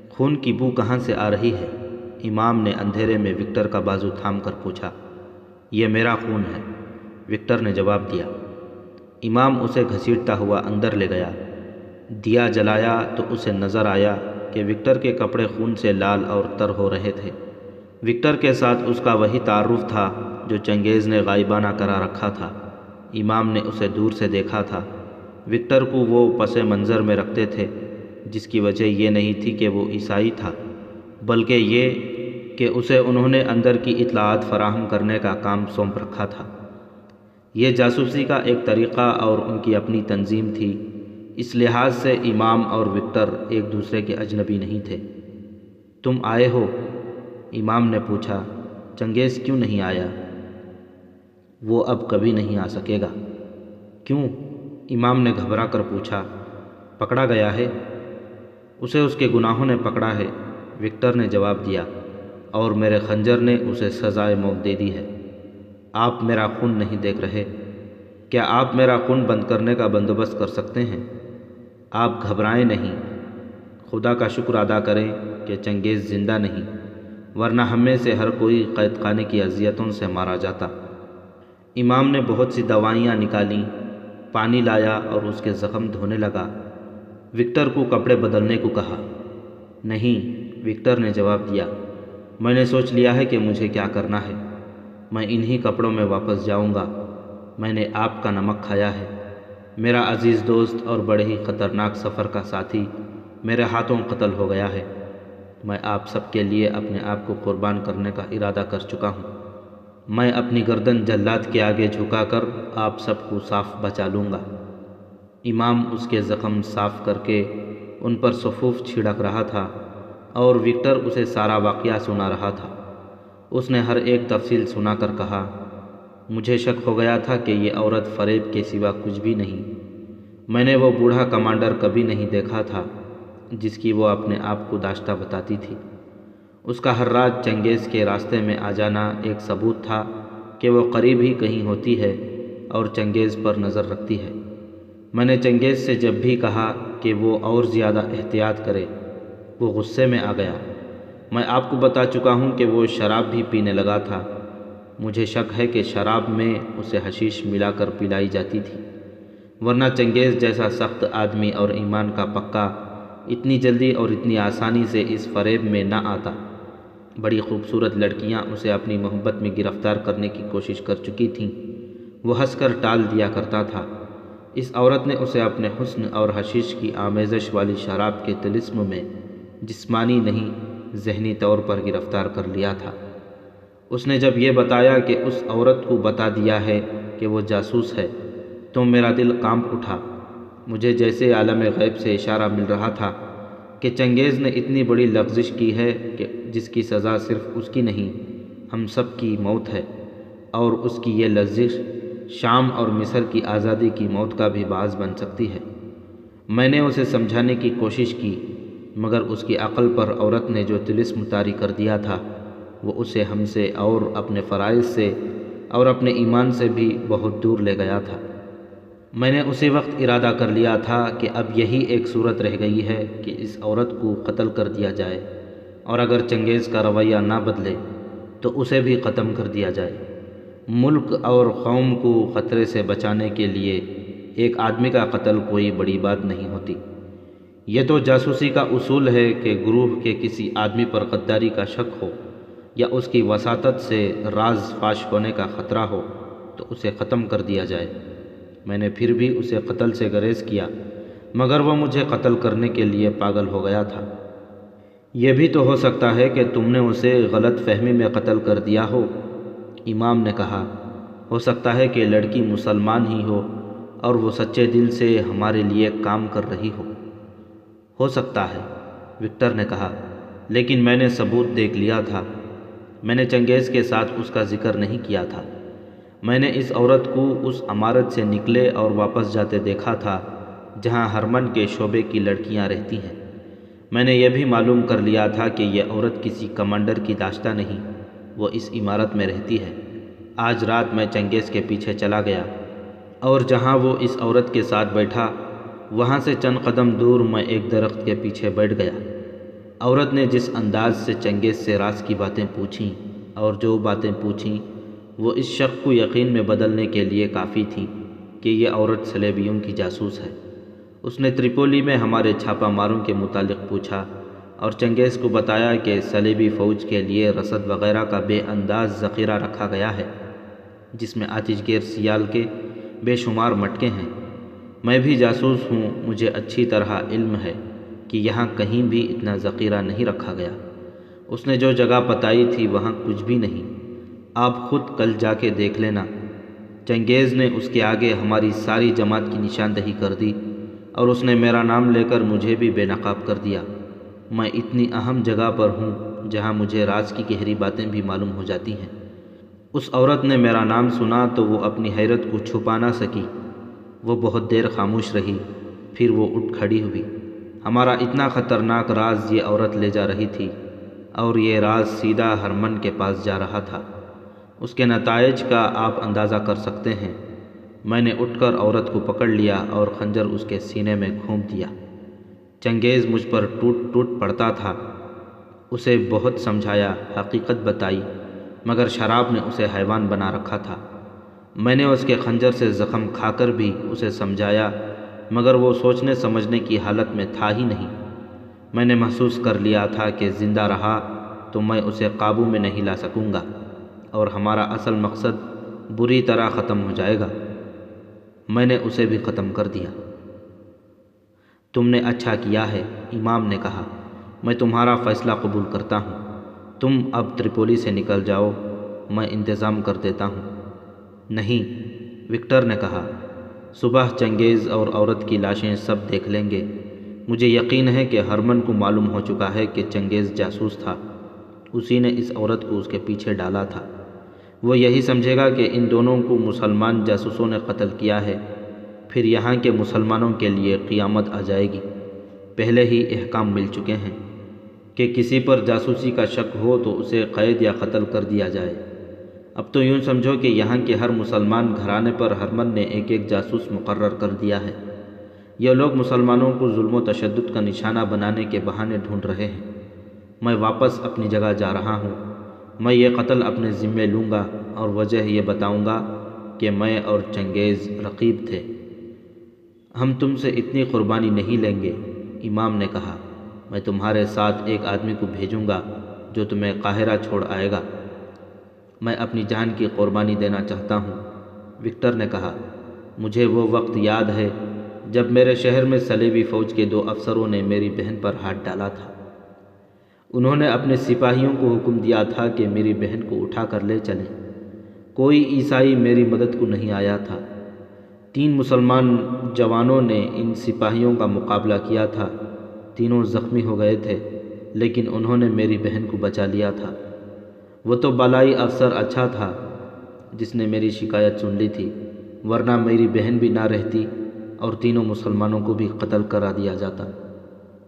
خون کی بو کہاں سے آ رہی ہے؟ امام نے اندھیرے میں وکٹر کا بازو تھام کر پوچھا۔ یہ میرا خون ہے، وکٹر نے جواب دیا۔ امام اسے گھسیٹتا ہوا اندر لے گیا۔ دیا جلایا تو اسے نظر آیا کہ وکٹر کے کپڑے خون سے لال اور تر ہو رہے تھے۔ وکٹر کے ساتھ اس کا وہی تعارف تھا جو چنگیز نے غائبانہ کرا رکھا تھا۔ امام نے اسے دور سے دیکھا تھا۔ وکٹر کو وہ پس منظر میں رکھتے تھے، جس کی وجہ یہ نہیں تھی کہ وہ عیسائی تھا، بلکہ یہ کہ اسے انہوں نے اندر کی اطلاعات فراہم کرنے کا کام سونپ رکھا تھا۔ یہ جاسوسی کا ایک طریقہ اور ان کی اپنی تنظیم تھی۔ اس لحاظ سے امام اور وکٹر ایک دوسرے کے اجنبی نہیں تھے۔ تم آئے ہو؟ امام نے پوچھا۔ چنگیز کیوں نہیں آیا؟ وہ اب کبھی نہیں آ سکے گا۔ کیوں؟ امام نے گھبرا کر پوچھا۔ پکڑا گیا ہے؟ اسے اس کے گناہوں نے پکڑا ہے، وکٹر نے جواب دیا، اور میرے خنجر نے اسے سزائے موت دے دی ہے۔ آپ میرا خون نہیں دیکھ رہے؟ کیا آپ میرا خون بند کرنے کا بندوبست کر سکتے ہیں؟ آپ گھبرائیں نہیں۔ خدا کا شکر ادا کریں کہ چنگیز زندہ نہیں، ورنہ ہم میں سے ہر کوئی قید خانے کی اذیتوں سے مارا جاتا۔ امام نے بہت سی دوائیاں نکالیں، پانی لایا اور اس کے زخم دھونے لگا۔ وکٹر کو کپڑے بدلنے کو کہا۔ نہیں، وکٹر نے جواب دیا، میں نے سوچ لیا ہے کہ مجھے کیا کرنا ہے۔ میں انہی کپڑوں میں واپس جاؤں گا۔ میں نے آپ کا نمک کھایا ہے۔ میرا عزیز دوست اور بڑے ہی خطرناک سفر کا ساتھی میرے ہاتھوں قتل ہو گیا ہے۔ میں آپ سب کے لیے اپنے آپ کو قربان کرنے کا ارادہ کر چکا ہوں۔ میں اپنی گردن جلاد کے آگے جھکا کر آپ سب کو صاف بچا لوں گا۔ امام اس کے زخم صاف کر کے ان پر سفوف چھڑک رہا تھا اور وکٹر اسے سارا واقعہ سنا رہا تھا۔ اس نے ہر ایک تفصیل سنا کر کہا، مجھے شک ہو گیا تھا کہ یہ عورت فریب کے سوا کچھ بھی نہیں۔ میں نے وہ بوڑھا کمانڈر کبھی نہیں دیکھا تھا جس کی وہ اپنے آپ کو داشتہ بتاتی تھی۔ اس کا ہر رات چنگیز کے راستے میں آ جانا ایک ثبوت تھا کہ وہ قریب ہی کہیں ہوتی ہے اور چنگیز پر نظر رکھتی ہے۔ میں نے چنگیز سے جب بھی کہا کہ وہ اور زیادہ احتیاط کرے، وہ غصے میں آ گیا۔ میں آپ کو بتا چکا ہوں کہ وہ شراب بھی پینے لگا تھا۔ مجھے شک ہے کہ شراب میں اسے حشیش ملا کر پلائی جاتی تھی، ورنہ چنگیز جیسا سخت آدمی اور ایمان کا پکا اتنی جلدی اور اتنی آسانی سے اس فریب میں نہ آتا۔ بڑی خوبصورت لڑکیاں اسے اپنی محبت میں گرفتار کرنے کی کوشش کر چکی تھیں، وہ ہنس کر ٹال دیا کرتا تھا۔ اس عورت نے اسے اپنے حسن اور حشیش کی آمیزش والی شراب کے طلسم میں جسمانی نہیں ذہنی طور پر گرفتار کر لیا تھا۔ اس نے جب یہ بتایا کہ اس عورت کو بتا دیا ہے کہ وہ جاسوس ہے تو میرا دل کانپ اٹھا۔ مجھے جیسے عالم غیب سے اشارہ مل رہا تھا کہ چنگیز نے اتنی بڑی لغزش کی ہے کہ جس کی سزا صرف اس کی نہیں، ہم سب کی موت ہے، اور اس کی یہ لغزش شام اور مصر کی آزادی کی موت کا بھی باعث بن سکتی ہے۔ میں نے اسے سمجھانے کی کوشش کی، مگر اس کی عقل پر عورت نے جو طلسم طاری کر دیا تھا وہ اسے ہم سے اور اپنے فرائض سے اور اپنے ایمان سے بھی بہت دور لے گیا تھا۔ میں نے اسی وقت ارادہ کر لیا تھا کہ اب یہی ایک صورت رہ گئی ہے کہ اس عورت کو قتل کر دیا جائے، اور اگر چنگیز کا رویہ نہ بدلے تو اسے بھی ختم کر دیا جائے۔ ملک اور قوم کو خطرے سے بچانے کے لیے ایک آدمی کا قتل کوئی بڑی بات نہیں ہوتی۔ یہ تو جاسوسی کا اصول ہے کہ گروہ کے کسی آدمی پر غداری کا شک ہو یا اس کی وساطت سے راز فاش ہونے کا خطرہ ہو تو اسے ختم کر دیا جائے۔ میں نے پھر بھی اسے قتل سے گریز کیا، مگر وہ مجھے قتل کرنے کے لیے پاگل ہو گیا تھا۔ یہ بھی تو ہو سکتا ہے کہ تم نے اسے غلط فہمی میں قتل کر دیا ہو، امام نے کہا۔ ہو سکتا ہے کہ لڑکی مسلمان ہی ہو اور وہ سچے دل سے ہمارے لیے کام کر رہی ہو سکتا ہے، وکٹر نے کہا، لیکن میں نے ثبوت دیکھ لیا تھا۔ میں نے چنگیز کے ساتھ اس کا ذکر نہیں کیا تھا۔ میں نے اس عورت کو اس عمارت سے نکلے اور واپس جاتے دیکھا تھا جہاں ہرمن کے شعبے کی لڑکیاں رہتی ہیں۔ میں نے یہ بھی معلوم کر لیا تھا کہ یہ عورت کسی کمانڈر کی داشتہ نہیں، وہ اس عمارت میں رہتی ہے۔ آج رات میں چنگیز کے پیچھے چلا گیا اور جہاں وہ اس عورت کے ساتھ بیٹھا وہاں سے چند قدم دور میں ایک درخت کے پیچھے بیٹھ گیا۔ عورت نے جس انداز سے چنگیز سے راز کی باتیں پوچھیں اور جو باتیں پوچھیں وہ اس شک کو یقین میں بدلنے کے لیے کافی تھیں کہ یہ عورت صلیبیوں کی جاسوس ہے۔ اس نے تریپولی میں ہمارے چھاپہ ماروں کے متعلق پوچھا اور چنگیز کو بتایا کہ صلیبی فوج کے لیے رسد وغیرہ کا بے انداز ذخیرہ رکھا گیا ہے، جس میں آتش گیر سیال کے بے شمار مٹکے ہیں۔ میں بھی جاسوس ہوں، مجھے اچھی طرح علم ہے کہ یہاں کہیں بھی اتنا ذخیرہ نہیں رکھا گیا۔ اس نے جو جگہ بتائی تھی وہاں کچھ بھی نہیں، آپ خود کل جا کے دیکھ لینا۔ چنگیز نے اس کے آگے ہماری ساری جماعت کی نشاندہی کر دی اور اس نے میرا نام لے کر مجھے بھی بے نقاب کر دیا۔ میں اتنی اہم جگہ پر ہوں جہاں مجھے راز کی گہری باتیں بھی معلوم ہو جاتی ہیں۔ اس عورت نے میرا نام سنا تو وہ اپنی حیرت کو چھپا نہ سکی، وہ بہت دیر خاموش رہی، پھر وہ اٹھ کھڑی ہوئی۔ ہمارا اتنا خطرناک راز یہ عورت لے جا رہی تھی اور یہ راز سیدھا ہرمن کے پاس جا رہا تھا۔ اس کے نتائج کا آپ اندازہ کر سکتے ہیں۔ میں نے اٹھ کر عورت کو پکڑ لیا اور خنجر اس کے سینے میں گھونپ دیا۔ چنگیز مجھ پر ٹوٹ ٹوٹ پڑتا تھا، اسے بہت سمجھایا، حقیقت بتائی، مگر شراب نے اسے حیوان بنا رکھا تھا۔ میں نے اس کے خنجر سے زخم کھا کر بھی اسے سمجھایا، مگر وہ سوچنے سمجھنے کی حالت میں تھا ہی نہیں۔ میں نے محسوس کر لیا تھا کہ زندہ رہا تو میں اسے قابو میں نہیں لا سکوں گا اور ہمارا اصل مقصد بری طرح ختم ہو جائے گا۔ میں نے اسے بھی ختم کر دیا۔ تم نے اچھا کیا ہے، امام نے کہا، میں تمہارا فیصلہ قبول کرتا ہوں۔ تم اب تریپولی سے نکل جاؤ، میں انتظام کر دیتا ہوں۔ نہیں، وکٹر نے کہا، صبح چنگیز اور عورت کی لاشیں سب دیکھ لیں گے۔ مجھے یقین ہے کہ ہرمن کو معلوم ہو چکا ہے کہ چنگیز جاسوس تھا، اسی نے اس عورت کو اس کے پیچھے ڈالا تھا۔ وہ یہی سمجھے گا کہ ان دونوں کو مسلمان جاسوسوں نے قتل کیا ہے، پھر یہاں کے مسلمانوں کے لیے قیامت آ جائے گی۔ پہلے ہی احکام مل چکے ہیں کہ کسی پر جاسوسی کا شک ہو تو اسے قید یا قتل کر دیا جائے۔ اب تو یوں سمجھو کہ یہاں کے ہر مسلمان گھرانے پر ہرمن نے ایک ایک جاسوس مقرر کر دیا ہے۔ یہ لوگ مسلمانوں کو ظلم و تشدد کا نشانہ بنانے کے بہانے ڈھونڈ رہے ہیں۔ میں واپس اپنی جگہ جا رہا ہوں۔ میں یہ قتل اپنے ذمے لوں گا اور وجہ یہ بتاؤں گا کہ میں اور چنگیز رقیب تھے۔ ہم تم سے اتنی قربانی نہیں لیں گے، امام نے کہا۔ میں تمہارے ساتھ ایک آدمی کو بھیجوں گا جو تمہیں قاہرہ چھوڑ آئے گا۔ میں اپنی جان کی قربانی دینا چاہتا ہوں، وکٹر نے کہا۔ مجھے وہ وقت یاد ہے جب میرے شہر میں صلیبی فوج کے 2 افسروں نے میری بہن پر ہاتھ ڈالا تھا۔ انہوں نے اپنے سپاہیوں کو حکم دیا تھا کہ میری بہن کو اٹھا کر لے چلیں۔ کوئی عیسائی میری مدد کو نہیں آیا تھا۔ 3 مسلمان جوانوں نے ان سپاہیوں کا مقابلہ کیا تھا، تینوں زخمی ہو گئے تھے، لیکن انہوں نے میری بہن کو بچا لیا تھا۔ وہ تو بالائی افسر اچھا تھا جس نے میری شکایت سن لی تھی، ورنہ میری بہن بھی نہ رہتی اور تینوں مسلمانوں کو بھی قتل کرا دیا جاتا۔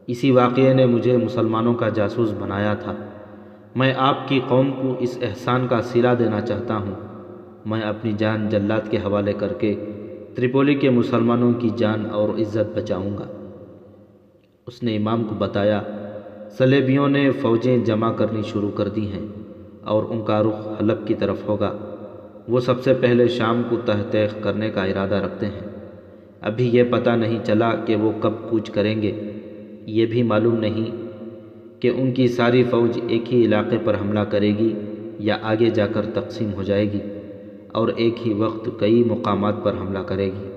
اسی واقعے نے مجھے مسلمانوں کا جاسوس بنایا تھا۔ میں آپ کی قوم کو اس احسان کا صلہ دینا چاہتا ہوں۔ میں اپنی جان جلاد کے حوالے کر کے تریپولی کے مسلمانوں کی جان اور عزت بچاؤں گا۔ اس نے امام کو بتایا، صلیبیوں نے فوجیں جمع کرنی شروع کر دی ہیں اور ان کا رخ حلب کی طرف ہوگا۔ وہ سب سے پہلے شام کو تحقیق کرنے کا ارادہ رکھتے ہیں۔ ابھی یہ پتہ نہیں چلا کہ وہ کب کوچ کریں گے۔ یہ بھی معلوم نہیں کہ ان کی ساری فوج ایک ہی علاقے پر حملہ کرے گی یا آگے جا کر تقسیم ہو جائے گی اور ایک ہی وقت کئی مقامات پر حملہ کرے گی۔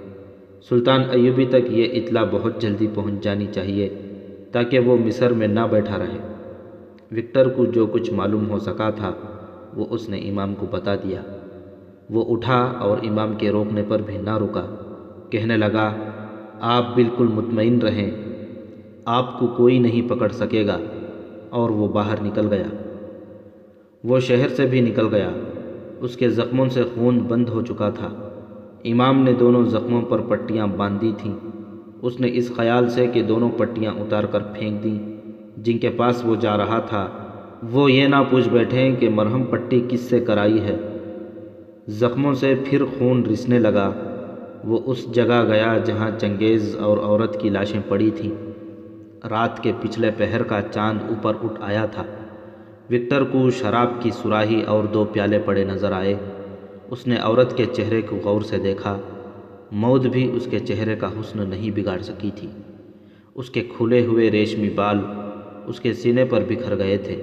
سلطان ایوبی تک یہ اطلاع بہت جلدی پہنچ جانی چاہیے تاکہ وہ مصر میں نہ بیٹھا رہے۔ وکٹر کو جو کچھ معلوم ہو سکا تھا وہ اس نے امام کو بتا دیا۔ وہ اٹھا اور امام کے روکنے پر بھی نہ رکا، کہنے لگا، آپ بالکل مطمئن رہیں، آپ کو کوئی نہیں پکڑ سکے گا، اور وہ باہر نکل گیا۔ وہ شہر سے بھی نکل گیا۔ اس کے زخموں سے خون بند ہو چکا تھا۔ امام نے دونوں زخموں پر پٹیاں باندھ دی تھیں۔ اس نے اس خیال سے کہ دونوں پٹیاں اتار کر پھینک دیں جن کے پاس وہ جا رہا تھا وہ یہ نہ پوچھ بیٹھیں کہ مرہم پٹی کس سے کرائی ہے۔ زخموں سے پھر خون رسنے لگا۔ وہ اس جگہ گیا جہاں چنگیز اور عورت کی لاشیں پڑی تھیں۔ رات کے پچھلے پہر کا چاند اوپر اٹھ آیا تھا۔ وکٹر کو شراب کی سراہی اور 2 پیالے پڑے نظر آئے۔ اس نے عورت کے چہرے کو غور سے دیکھا۔ موت بھی اس کے چہرے کا حسن نہیں بگاڑ سکی تھی۔ اس کے کھلے ہوئے ریشمی بال اس کے سینے پر بکھر گئے تھے۔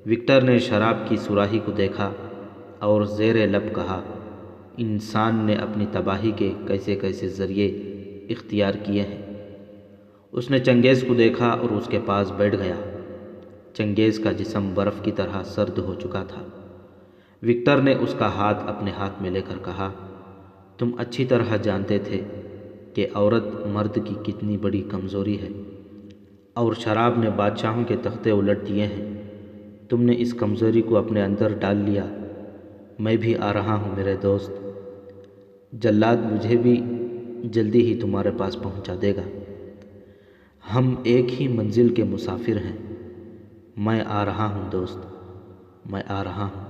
وکٹر نے شراب کی سراہی کو دیکھا اور زیر لب کہا، انسان نے اپنی تباہی کے کیسے کیسے ذریعے اختیار کیے ہیں۔ اس نے چنگیز کو دیکھا اور اس کے پاس بیٹھ گیا۔ چنگیز کا جسم برف کی طرح سرد ہو چکا تھا۔ وکٹر نے اس کا ہاتھ اپنے ہاتھ میں لے کر کہا، تم اچھی طرح جانتے تھے کہ عورت مرد کی کتنی بڑی کمزوری ہے، اور شراب نے بادشاہوں کے تختے الٹ دیے ہیں۔ تم نے اس کمزوری کو اپنے اندر ڈال لیا۔ میں بھی آ رہا ہوں میرے دوست۔ جلاد مجھے بھی جلدی ہی تمہارے پاس پہنچا دے گا۔ ہم ایک ہی منزل کے مسافر ہیں۔ میں آ رہا ہوں دوست، میں آ رہا ہوں۔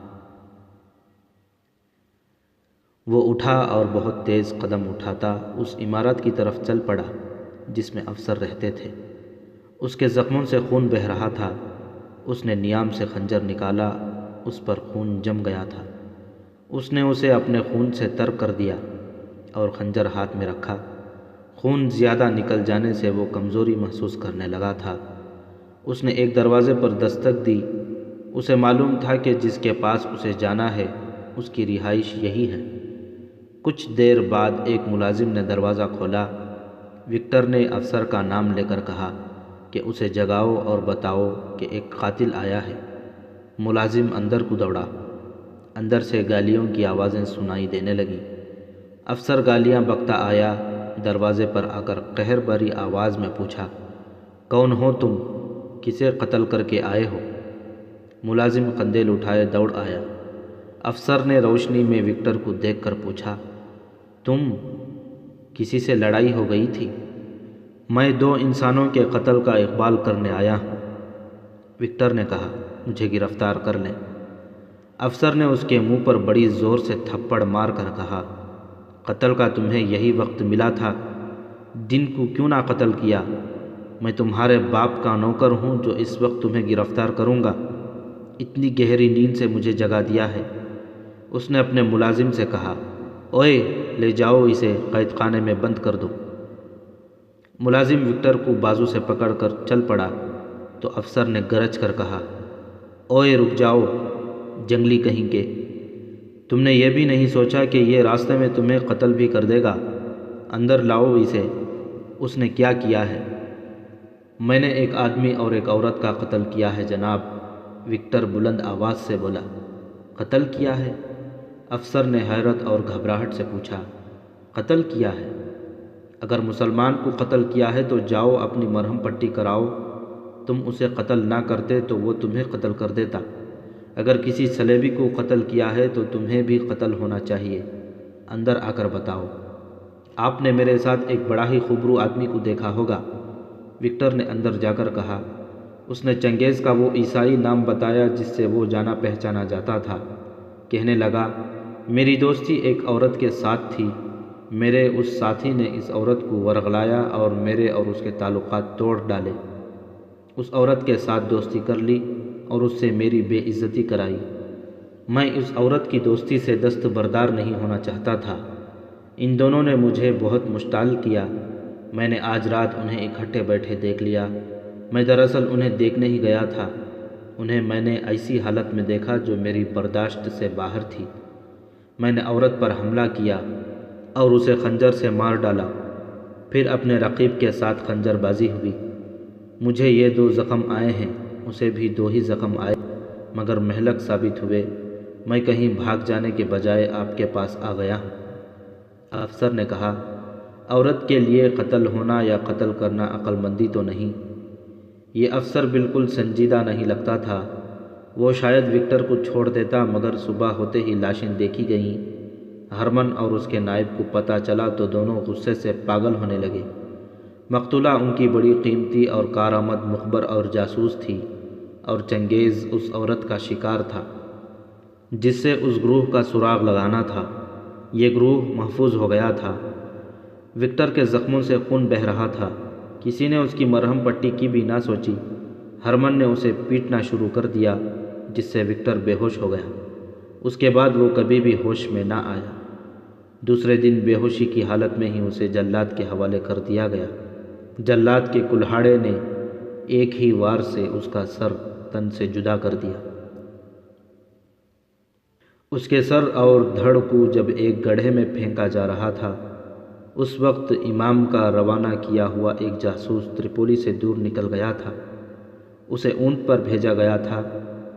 وہ اٹھا اور بہت تیز قدم اٹھاتا اس عمارت کی طرف چل پڑا جس میں افسر رہتے تھے۔ اس کے زخموں سے خون بہہ رہا تھا۔ اس نے نیام سے خنجر نکالا، اس پر خون جم گیا تھا۔ اس نے اسے اپنے خون سے تر کر دیا اور خنجر ہاتھ میں رکھا۔ خون زیادہ نکل جانے سے وہ کمزوری محسوس کرنے لگا تھا۔ اس نے ایک دروازے پر دستک دی۔ اسے معلوم تھا کہ جس کے پاس اسے جانا ہے اس کی رہائش یہی ہے۔ کچھ دیر بعد ایک ملازم نے دروازہ کھولا۔ وکٹر نے افسر کا نام لے کر کہا کہ اسے جگاؤ اور بتاؤ کہ ایک قاتل آیا ہے۔ ملازم اندر کو دوڑا۔ اندر سے گالیوں کی آوازیں سنائی دینے لگیں۔ افسر گالیاں بکتا آیا۔ دروازے پر آ کر قہر بھری آواز میں پوچھا، کون ہو تم؟ کسے قتل کر کے آئے ہو؟ ملازم قندیل اٹھائے دوڑ آیا۔ افسر نے روشنی میں وکٹر کو دیکھ کر پوچھا، تم کسی سے لڑائی ہو گئی تھی؟ میں 2 انسانوں کے قتل کا اقبال کرنے آیا ہوں۔ وکٹر نے کہا، مجھے گرفتار کر لیں۔ افسر نے اس کے منہ پر بڑی زور سے تھپڑ مار کر کہا، قتل کا تمہیں یہی وقت ملا تھا، دن کو کیوں نہ قتل کیا؟ میں تمہارے باپ کا نوکر ہوں جو اس وقت تمہیں گرفتار کروں گا؟ اتنی گہری نیند سے مجھے جگا دیا ہے۔ اس نے اپنے ملازم سے کہا، اوئے لے جاؤ اسے قید خانے میں بند کر دو۔ ملازم وکٹر کو بازو سے پکڑ کر چل پڑا تو افسر نے گرج کر کہا، اوئے رک جاؤ جنگلی کہیں کے، تم نے یہ بھی نہیں سوچا کہ یہ راستے میں تمہیں قتل بھی کر دے گا؟ اندر لاؤ اسے۔ اس نے کیا کیا ہے؟ میں نے ایک آدمی اور ایک عورت کا قتل کیا ہے جناب، وکٹر بلند آواز سے بولا۔ قتل کیا ہے؟ افسر نے حیرت اور گھبراہٹ سے پوچھا، قتل کیا ہے؟ اگر مسلمان کو قتل کیا ہے تو جاؤ اپنی مرہم پٹی کراؤ۔ تم اسے قتل نہ کرتے تو وہ تمہیں قتل کر دیتا۔ اگر کسی صلیبی کو قتل کیا ہے تو تمہیں بھی قتل ہونا چاہیے۔ اندر آ کر بتاؤ۔ آپ نے میرے ساتھ ایک بڑا ہی خوبرو آدمی کو دیکھا ہوگا، وکٹر نے اندر جا کر کہا۔ اس نے چنگیز کا وہ عیسائی نام بتایا جس سے وہ جانا پہچانا جاتا تھا۔ کہنے لگا، میری دوستی ایک عورت کے ساتھ تھی۔ میرے اس ساتھی نے اس عورت کو ورغلایا اور میرے اور اس کے تعلقات توڑ ڈالے۔ اس عورت کے ساتھ دوستی کر لی اور اس سے میری بے عزتی کرائی۔ میں اس عورت کی دوستی سے دستبردار نہیں ہونا چاہتا تھا۔ ان دونوں نے مجھے بہت مشتعل کیا۔ میں نے آج رات انہیں اکٹھے بیٹھے دیکھ لیا۔ میں دراصل انہیں دیکھنے ہی گیا تھا۔ انہیں میں نے ایسی حالت میں دیکھا جو میری برداشت سے باہر تھی۔ میں نے عورت پر حملہ کیا اور اسے خنجر سے مار ڈالا۔ پھر اپنے رقیب کے ساتھ خنجر بازی ہوئی۔ مجھے یہ 2 زخم آئے ہیں، اسے بھی 2 ہی زخم آئے مگر مہلک ثابت ہوئے۔ میں کہیں بھاگ جانے کے بجائے آپ کے پاس آ گیا ہوں۔ افسر نے کہا، عورت کے لیے قتل ہونا یا قتل کرنا عقل مندی تو نہیں۔ یہ افسر بالکل سنجیدہ نہیں لگتا تھا۔ وہ شاید وکٹر کو چھوڑ دیتا، مگر صبح ہوتے ہی لاشیں دیکھی گئیں۔ ہرمن اور اس کے نائب کو پتہ چلا تو دونوں غصے سے پاگل ہونے لگے۔ مقتولہ ان کی بڑی قیمتی اور کارآمد مخبر اور جاسوس تھی، اور چنگیز اس عورت کا شکار تھا جس سے اس گروہ کا سراغ لگانا تھا۔ یہ گروہ محفوظ ہو گیا تھا۔ وکٹر کے زخموں سے خون بہہ رہا تھا۔ کسی نے اس کی مرہم پٹی کی بھی نہ سوچی۔ ہرمن نے اسے پیٹنا شروع کر دیا، جس سے وکٹر بے ہوش ہو گیا۔ اس کے بعد وہ کبھی بھی ہوش میں نہ آیا۔ دوسرے دن بے ہوشی کی حالت میں ہی اسے جلاد کے حوالے کر دیا گیا۔ جلاد کے کلہاڑے نے ایک ہی وار سے اس کا سر تن سے جدا کر دیا۔ اس کے سر اور دھڑ کو جب ایک گڑھے میں پھینکا جا رہا تھا، اس وقت امام کا روانہ کیا ہوا ایک جاسوس تریپولی سے دور نکل گیا تھا۔ اسے اونٹ پر بھیجا گیا تھا،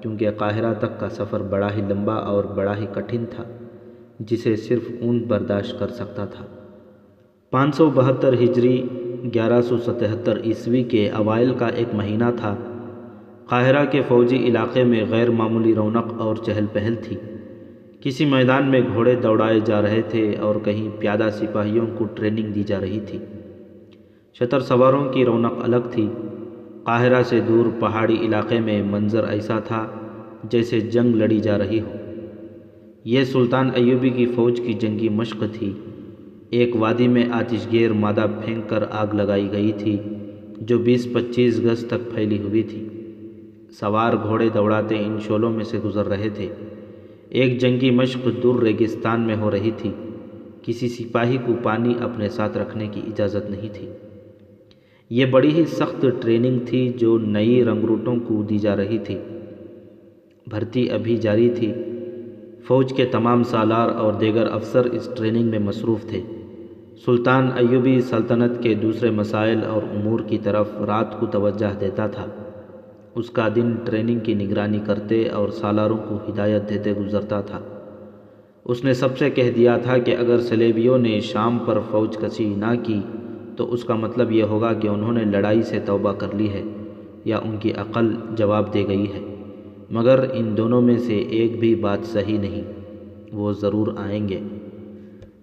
کیونکہ قاہرہ تک کا سفر بڑا ہی لمبا اور بڑا ہی کٹھن تھا، جسے صرف اونٹ برداشت کر سکتا تھا۔ 572 ہجری 1177 عیسوی کے اوائل کا ایک مہینہ تھا۔ قاہرہ کے فوجی علاقے میں غیر معمولی رونق اور چہل پہل تھی۔ کسی میدان میں گھوڑے دوڑائے جا رہے تھے اور کہیں پیادہ سپاہیوں کو ٹریننگ دی جا رہی تھی۔ شتر سواروں کی رونق الگ تھی۔ قاہرہ سے دور پہاڑی علاقے میں منظر ایسا تھا جیسے جنگ لڑی جا رہی ہو۔ یہ سلطان ایوبی کی فوج کی جنگی مشق تھی۔ ایک وادی میں آتش گیر مادہ پھینک کر آگ لگائی گئی تھی، جو 20-25 گز تک پھیلی ہوئی تھی۔ سوار گھوڑے دوڑاتے ان شعلوں میں سے گزر رہے تھے۔ ایک جنگی مشق دور ریگستان میں ہو رہی تھی۔ کسی سپاہی کو پانی اپنے ساتھ رکھنے کی اجازت نہیں تھی۔ یہ بڑی ہی سخت ٹریننگ تھی جو نئی رنگروٹوں کو دی جا رہی تھی۔ بھرتی ابھی جاری تھی۔ فوج کے تمام سالار اور دیگر افسر اس ٹریننگ میں مصروف تھے۔ سلطان ایوبی سلطنت کے دوسرے مسائل اور امور کی طرف رات کو توجہ دیتا تھا۔ اس کا دن ٹریننگ کی نگرانی کرتے اور سالاروں کو ہدایت دیتے گزرتا تھا۔ اس نے سب سے کہہ دیا تھا کہ اگر صلیبیوں نے شام پر فوج کشی نہ کی تو اس کا مطلب یہ ہوگا کہ انہوں نے لڑائی سے توبہ کر لی ہے یا ان کی عقل جواب دے گئی ہے، مگر ان دونوں میں سے ایک بھی بات صحیح نہیں۔ وہ ضرور آئیں گے۔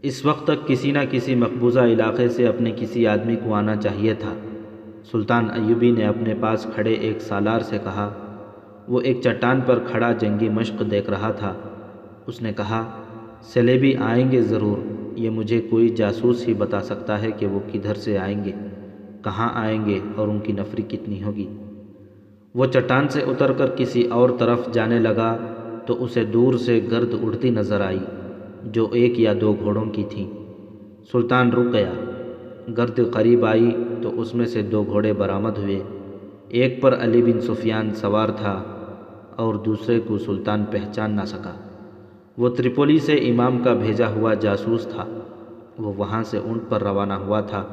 اس وقت تک کسی نہ کسی مقبوضہ علاقے سے اپنے کسی آدمی کو آنا چاہیے تھا۔ سلطان ایوبی نے اپنے پاس کھڑے ایک سالار سے کہا۔ وہ ایک چٹان پر کھڑا جنگی مشق دیکھ رہا تھا۔ اس نے کہا، صلیبی آئیں گے ضرور۔ یہ مجھے کوئی جاسوس ہی بتا سکتا ہے کہ وہ کدھر سے آئیں گے، کہاں آئیں گے اور ان کی نفری کتنی ہوگی۔ وہ چٹان سے اتر کر کسی اور طرف جانے لگا تو اسے دور سے گرد اڑتی نظر آئی، جو 1 یا 2 گھوڑوں کی تھی۔ سلطان رک گیا۔ گرد قریب آئی تو اس میں سے 2 گھوڑے برآمد ہوئے۔ ایک پر علی بن سفیان سوار تھا اور دوسرے کو سلطان پہچان نہ سکا۔ وہ تریپولی سے امام کا بھیجا ہوا جاسوس تھا۔ وہ وہاں سے اونٹ پر روانہ ہوا تھا۔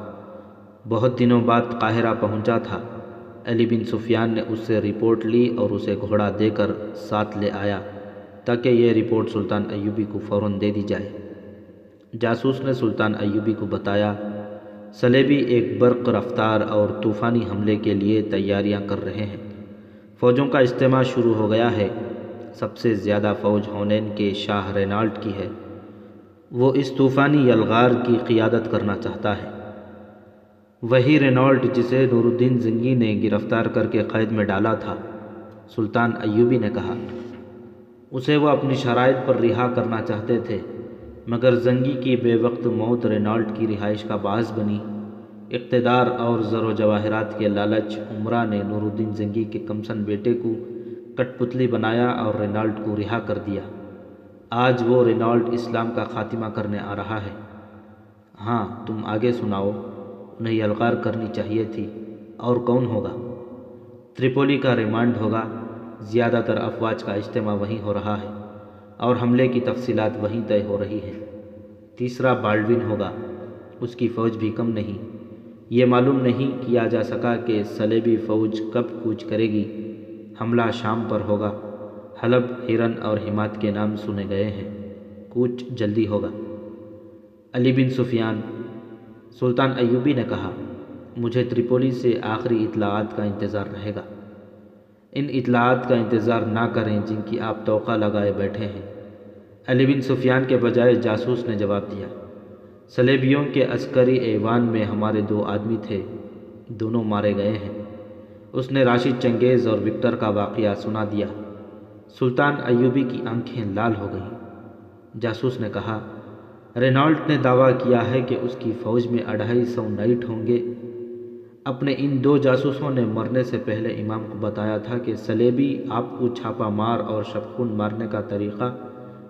بہت دنوں بعد قاہرہ پہنچا تھا۔ علی بن سفیان نے اس سے رپورٹ لی اور اسے گھوڑا دے کر ساتھ لے آیا تاکہ یہ رپورٹ سلطان ایوبی کو فوراً دے دی جائے۔ جاسوس نے سلطان ایوبی کو بتایا، صلیبی ایک برق رفتار اور طوفانی حملے کے لیے تیاریاں کر رہے ہیں۔ فوجوں کا اجتماع شروع ہو گیا ہے۔ سب سے زیادہ فوج ہونین کے شاہ رینالڈ کی ہے۔ وہ اس طوفانی یلغار کی قیادت کرنا چاہتا ہے۔ وہی رینالڈ جسے نور الدین زنگی نے گرفتار کر کے قید میں ڈالا تھا۔ سلطان ایوبی نے کہا۔ اسے وہ اپنی شرائط پر رہا کرنا چاہتے تھے، مگر زنگی کی بے وقت موت رینالڈ کی رہائش کا باعث بنی۔ اقتدار اور زر و جواہرات کے لالچ امراء نے نور الدین زنگی کے کمسن بیٹے کو کٹ پتلی بنایا اور رینالڈ کو رہا کر دیا۔ آج وہ رینالڈ اسلام کا خاتمہ کرنے آ رہا ہے۔ ہاں، تم آگے سناؤ۔ انہیں یلغار کرنی چاہیے تھی، اور کون ہوگا؟ تریپولی کا ریمانڈ ہوگا۔ زیادہ تر افواج کا اجتماع وہیں ہو رہا ہے اور حملے کی تفصیلات وہیں طے ہو رہی ہیں۔ تیسرا بالڈوین ہوگا۔ اس کی فوج بھی کم نہیں۔ یہ معلوم نہیں کیا جا سکا کہ صلیبی فوج کب کوچ کرے گی۔ حملہ شام پر ہوگا۔ حلب، ہرن اور حمات کے نام سنے گئے ہیں۔ کوچ جلدی ہوگا۔ علی بن سفیان۔ سلطان ایوبی نے کہا، مجھے تریپولی سے آخری اطلاعات کا انتظار رہے گا۔ ان اطلاعات کا انتظار نہ کریں جن کی آپ توقع لگائے بیٹھے ہیں۔ علی بن سفیان کے بجائے جاسوس نے جواب دیا، صلیبیوں کے عسکری ایوان میں ہمارے 2 آدمی تھے، دونوں مارے گئے ہیں۔ اس نے راشد چنگیز اور وکٹر کا واقعہ سنا دیا۔ سلطان ایوبی کی آنکھیں لال ہو گئیں۔ جاسوس نے کہا، رینالٹ نے دعویٰ کیا ہے کہ اس کی فوج میں 250 نائٹ ہوں گے۔ اپنے ان 2 جاسوسوں نے مرنے سے پہلے امام کو بتایا تھا کہ صلیبی آپ کو چھاپا مار اور شبخون مارنے کا طریقہ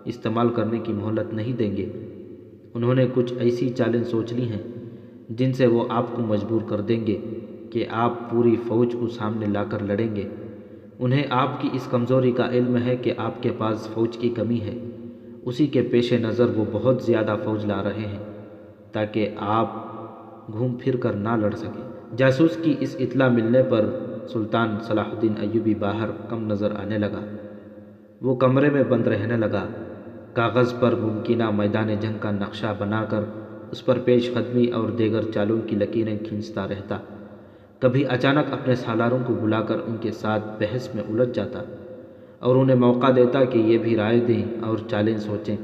استعمال کرنے کی مہلت نہیں دیں گے۔ انہوں نے کچھ ایسی چالیں سوچ لی ہیں جن سے وہ آپ کو مجبور کر دیں گے کہ آپ پوری فوج کو سامنے لا کر لڑیں گے۔ انہیں آپ کی اس کمزوری کا علم ہے کہ آپ کے پاس فوج کی کمی ہے، اسی کے پیش نظر وہ بہت زیادہ فوج لا رہے ہیں تاکہ آپ گھوم پھر کر نہ لڑ سکیں۔ جاسوس کی اس اطلاع ملنے پر سلطان صلاح الدین ایوبی باہر کم نظر آنے لگا۔ وہ کمرے میں بند رہنے لگا، کاغذ پر ممکنہ میدان جنگ کا نقشہ بنا کر اس پر پیش قدمی اور دیگر چالوں کی لکیریں کھینچتا رہتا۔ کبھی اچانک اپنے سالاروں کو بلا کر ان کے ساتھ بحث میں الجھ جاتا اور انہیں موقع دیتا کہ یہ بھی رائے دیں اور چالیں سوچیں۔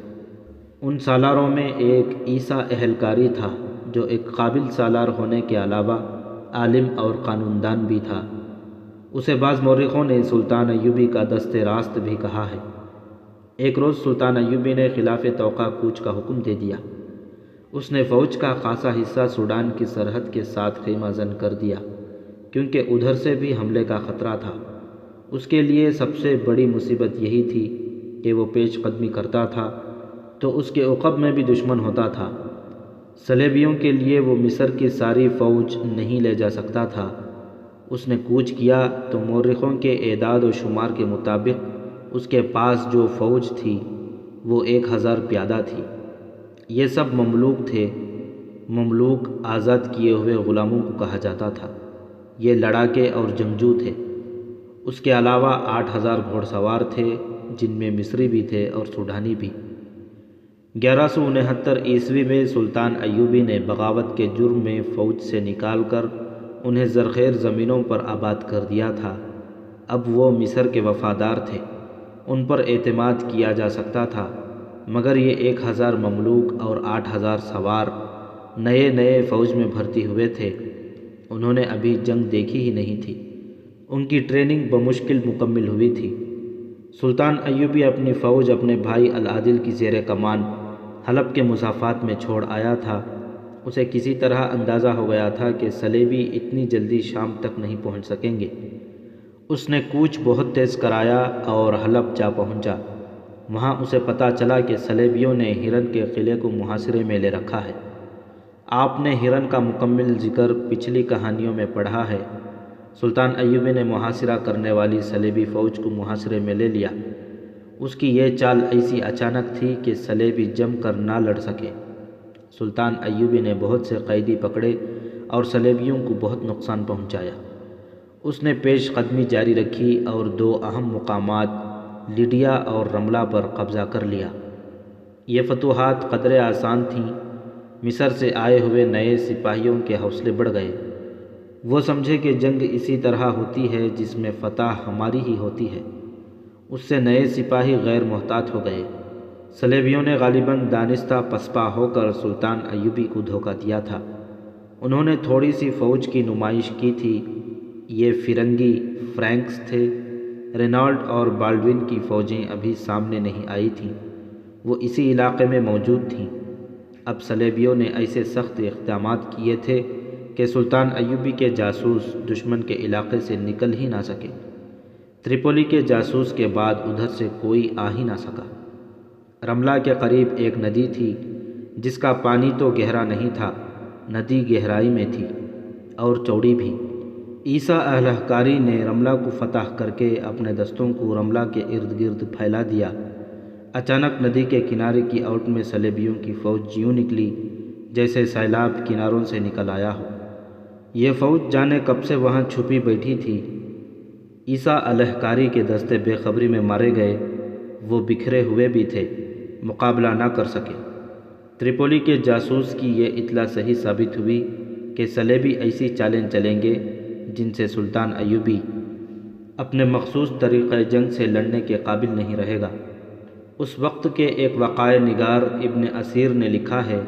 ان سالاروں میں ایک عیسیٰ اہلکاری تھا جو ایک قابل سالار ہونے کے علاوہ عالم اور قانون دان بھی تھا۔ اسے بعض مورخوں نے سلطان ایوبی کا دست راست بھی کہا ہے۔ ایک روز سلطان ایوبی نے خلاف توقع کوچ کا حکم دے دیا۔ اس نے فوج کا خاصا حصہ سوڈان کی سرحد کے ساتھ خیمہ زن کر دیا کیونکہ ادھر سے بھی حملے کا خطرہ تھا۔ اس کے لیے سب سے بڑی مصیبت یہی تھی کہ وہ پیش قدمی کرتا تھا تو اس کے عقب میں بھی دشمن ہوتا تھا۔ صلیبیوں کے لیے وہ مصر کی ساری فوج نہیں لے جا سکتا تھا۔ اس نے کوچ کیا تو مورخوں کے اعداد و شمار کے مطابق اس کے پاس جو فوج تھی وہ 1000 پیادہ تھی۔ یہ سب مملوک تھے۔ مملوک آزاد کیے ہوئے غلاموں کو کہا جاتا تھا۔ یہ لڑاکے اور جنگجو تھے۔ اس کے علاوہ 8000 گھوڑ سوار تھے جن میں مصری بھی تھے اور سوڈانی بھی۔ 1169 عیسوی میں سلطان ایوبی نے بغاوت کے جرم میں فوج سے نکال کر انہیں زرخیر زمینوں پر آباد کر دیا تھا۔ اب وہ مصر کے وفادار تھے، ان پر اعتماد کیا جا سکتا تھا، مگر یہ 1000 مملوک اور 8000 سوار نئے فوج میں بھرتی ہوئے تھے۔ انہوں نے ابھی جنگ دیکھی ہی نہیں تھی، ان کی ٹریننگ بمشکل مکمل ہوئی تھی۔ سلطان ایوبی اپنی فوج اپنے بھائی العادل کی زیر کمان حلب کے مسافات میں چھوڑ آیا تھا۔ اسے کسی طرح اندازہ ہو گیا تھا کہ صلیبی اتنی جلدی شام تک نہیں پہنچ سکیں گے۔ اس نے کوچ بہت تیز کرایا اور حلب جا پہنچا۔ وہاں اسے پتہ چلا کہ صلیبیوں نے ہرن کے قلعے کو محاصرے میں لے رکھا ہے۔ آپ نے ہرن کا مکمل ذکر پچھلی کہانیوں میں پڑھا ہے۔ سلطان ایوبی نے محاصرہ کرنے والی صلیبی فوج کو محاصرے میں لے لیا۔ اس کی یہ چال ایسی اچانک تھی کہ صلیبی جم کر نہ لڑ سکے۔ سلطان ایوبی نے بہت سے قیدی پکڑے اور صلیبیوں کو بہت نقصان پہنچایا۔ اس نے پیش قدمی جاری رکھی اور 2 اہم مقامات لیڈیا اور رملہ پر قبضہ کر لیا۔ یہ فتوحات قدرے آسان تھیں۔ مصر سے آئے ہوئے نئے سپاہیوں کے حوصلے بڑھ گئے۔ وہ سمجھے کہ جنگ اسی طرح ہوتی ہے جس میں فتح ہماری ہی ہوتی ہے۔ اس سے نئے سپاہی غیر محتاط ہو گئے۔ صلیبیوں نے غالباً دانستہ پسپا ہو کر سلطان ایوبی کو دھوکہ دیا تھا۔ انہوں نے تھوڑی سی فوج کی نمائش کی تھی۔ یہ فرنگی فرینکس تھے۔ رینالڈ اور بالڈوین کی فوجیں ابھی سامنے نہیں آئی تھیں، وہ اسی علاقے میں موجود تھیں۔ اب صلیبیوں نے ایسے سخت اقدامات کیے تھے کہ سلطان ایوبی کے جاسوس دشمن کے علاقے سے نکل ہی نہ سکے۔ تریپولی کے جاسوس کے بعد ادھر سے کوئی آ ہی نہ سکا۔ رملہ کے قریب ایک ندی تھی جس کا پانی تو گہرا نہیں تھا، ندی گہرائی میں تھی اور چوڑی بھی۔ عیسیٰ اہلکاری نے رملہ کو فتح کر کے اپنے دستوں کو رملہ کے ارد گرد پھیلا دیا۔ اچانک ندی کے کنارے کی اوٹ میں صلیبیوں کی فوج یوں نکلی جیسے سیلاب کناروں سے نکل آیا ہو۔ یہ فوج جانے کب سے وہاں چھپی بیٹھی تھی۔ عیسیٰ اہلکاری کے دستے بے خبری میں مارے گئے۔ وہ بکھرے ہوئے بھی تھے، مقابلہ نہ کر سکے۔ تریپولی کے جاسوس کی یہ اطلاع صحیح ثابت ہوئی کہ صلیبی ایسی چالیں چلیں گے جن سے سلطان ایوبی اپنے مخصوص طریقۂ جنگ سے لڑنے کے قابل نہیں رہے گا۔ اس وقت کے ایک وقائع نگار ابن اسیر نے لکھا ہے،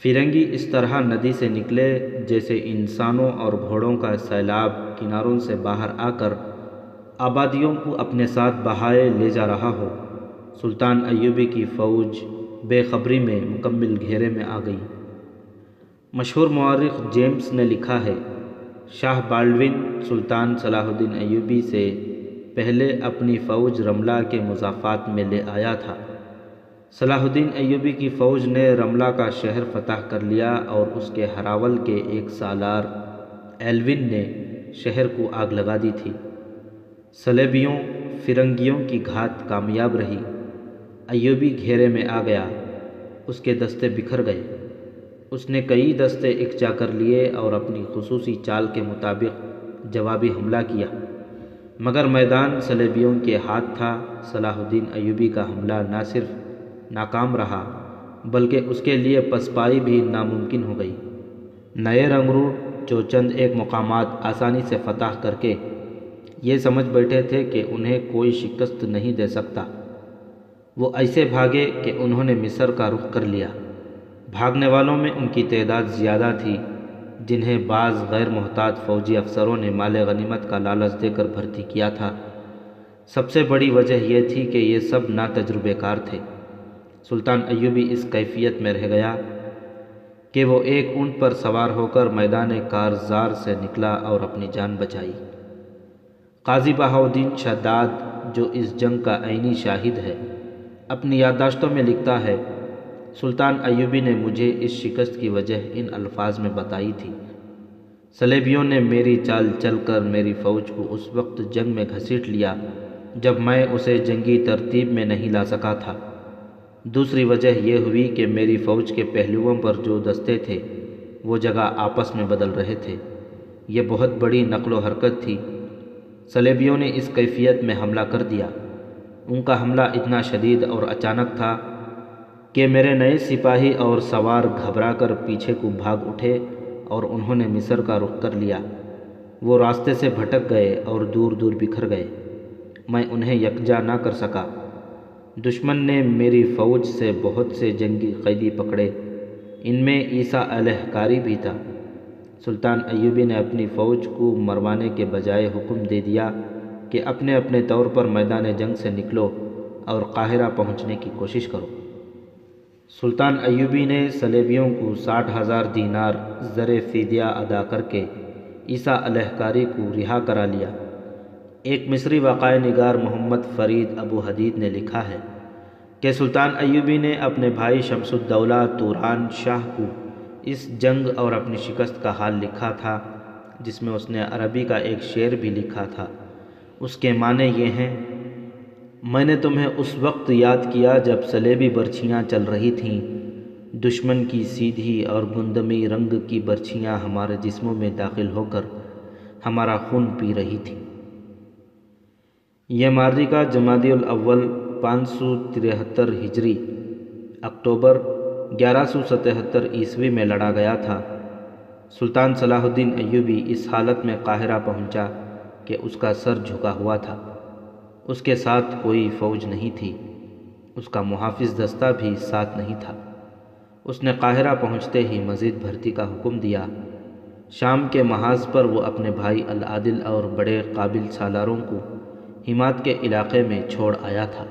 فرنگی اس طرح ندی سے نکلے جیسے انسانوں اور گھوڑوں کا سیلاب کناروں سے باہر آ کر آبادیوں کو اپنے ساتھ بہائے لے جا رہا ہو۔ سلطان ایوبی کی فوج بے خبری میں مکمل گھیرے میں آ گئی۔ مشہور مورخ جیمس نے لکھا ہے، شاہ بالڈون سلطان صلاح الدین ایوبی سے پہلے اپنی فوج رملہ کے مضافات میں لے آیا تھا۔ صلاح الدین ایوبی کی فوج نے رملہ کا شہر فتح کر لیا اور اس کے ہراول کے ایک سالار ایلون نے شہر کو آگ لگا دی تھی۔ صلیبیوں فرنگیوں کی گھات کامیاب رہی۔ ایوبی گھیرے میں آ گیا، اس کے دستے بکھر گئے۔ اس نے کئی دستے اکجا کر لیے اور اپنی خصوصی چال کے مطابق جوابی حملہ کیا، مگر میدان صلیبیوں کے ہاتھ تھا۔ صلاح الدین ایوبی کا حملہ نہ صرف ناکام رہا بلکہ اس کے لیے پسپائی بھی ناممکن ہو گئی۔ نئے رنگروٹ جو چند ایک مقامات آسانی سے فتح کر کے یہ سمجھ بیٹھے تھے کہ انہیں کوئی شکست نہیں دے سکتا، وہ ایسے بھاگے کہ انہوں نے مصر کا رخ کر لیا۔ بھاگنے والوں میں ان کی تعداد زیادہ تھی، جنہیں بعض غیر محتاط فوجی افسروں نے مال غنیمت کا لالچ دے کر بھرتی کیا تھا۔ سب سے بڑی وجہ یہ تھی کہ یہ سب ناتجربے کار تھے۔ سلطان ایوبی اس کیفیت میں رہ گیا کہ وہ ایک اونٹ پر سوار ہو کر میدان کارزار سے نکلا اور اپنی جان بچائی۔ قاضی بہاؤالدین شداد جو اس جنگ کا عینی شاہد ہے، اپنی یادداشتوں میں لکھتا ہے، سلطان ایوبی نے مجھے اس شکست کی وجہ ان الفاظ میں بتائی تھی، صلیبیوں نے میری چال چل کر میری فوج کو اس وقت جنگ میں گھسیٹ لیا جب میں اسے جنگی ترتیب میں نہیں لا سکا تھا۔ دوسری وجہ یہ ہوئی کہ میری فوج کے پہلوؤں پر جو دستے تھے وہ جگہ آپس میں بدل رہے تھے۔ یہ بہت بڑی نقل و حرکت تھی۔ صلیبیوں نے اس کیفیت میں حملہ کر دیا۔ ان کا حملہ اتنا شدید اور اچانک تھا کہ میرے نئے سپاہی اور سوار گھبرا کر پیچھے کو بھاگ اٹھے اور انہوں نے مصر کا رخ کر لیا۔ وہ راستے سے بھٹک گئے اور دور دور بکھر گئے۔ میں انہیں یکجا نہ کر سکا۔ دشمن نے میری فوج سے بہت سے جنگی قیدی پکڑے، ان میں عیسیٰ علیہ کاری بھی تھا۔ سلطان ایوبی نے اپنی فوج کو مروانے کے بجائے حکم دے دیا کہ اپنے اپنے طور پر میدان جنگ سے نکلو اور قاہرہ پہنچنے کی کوشش کرو۔ سلطان ایوبی نے صلیبیوں کو 60,000 دینار زر فدیہ ادا کر کے عیسیٰ علیہ کاری کو رہا کرا لیا۔ ایک مصری وقائع نگار محمد فرید ابو حدید نے لکھا ہے کہ سلطان ایوبی نے اپنے بھائی شمس الدولہ توران شاہ کو اس جنگ اور اپنی شکست کا حال لکھا تھا، جس میں اس نے عربی کا ایک شعر بھی لکھا تھا۔ اس کے معنی یہ ہیں، میں نے تمہیں اس وقت یاد کیا جب صلیبی برچھیاں چل رہی تھیں، دشمن کی سیدھی اور گندمی رنگ کی برچھیاں ہمارے جسموں میں داخل ہو کر ہمارا خون پی رہی تھیں۔ یہ معرکہ جمادی الاول 573 ہجری اکتوبر 1177 عیسوی میں لڑا گیا تھا۔ سلطان صلاح الدین ایوبی اس حالت میں قاہرہ پہنچا کہ اس کا سر جھکا ہوا تھا۔ اس کے ساتھ کوئی فوج نہیں تھی، اس کا محافظ دستہ بھی ساتھ نہیں تھا۔ اس نے قاہرہ پہنچتے ہی مزید بھرتی کا حکم دیا۔ شام کے محاذ پر وہ اپنے بھائی العادل اور بڑے قابل سالاروں کو حمات کے علاقے میں چھوڑ آیا تھا۔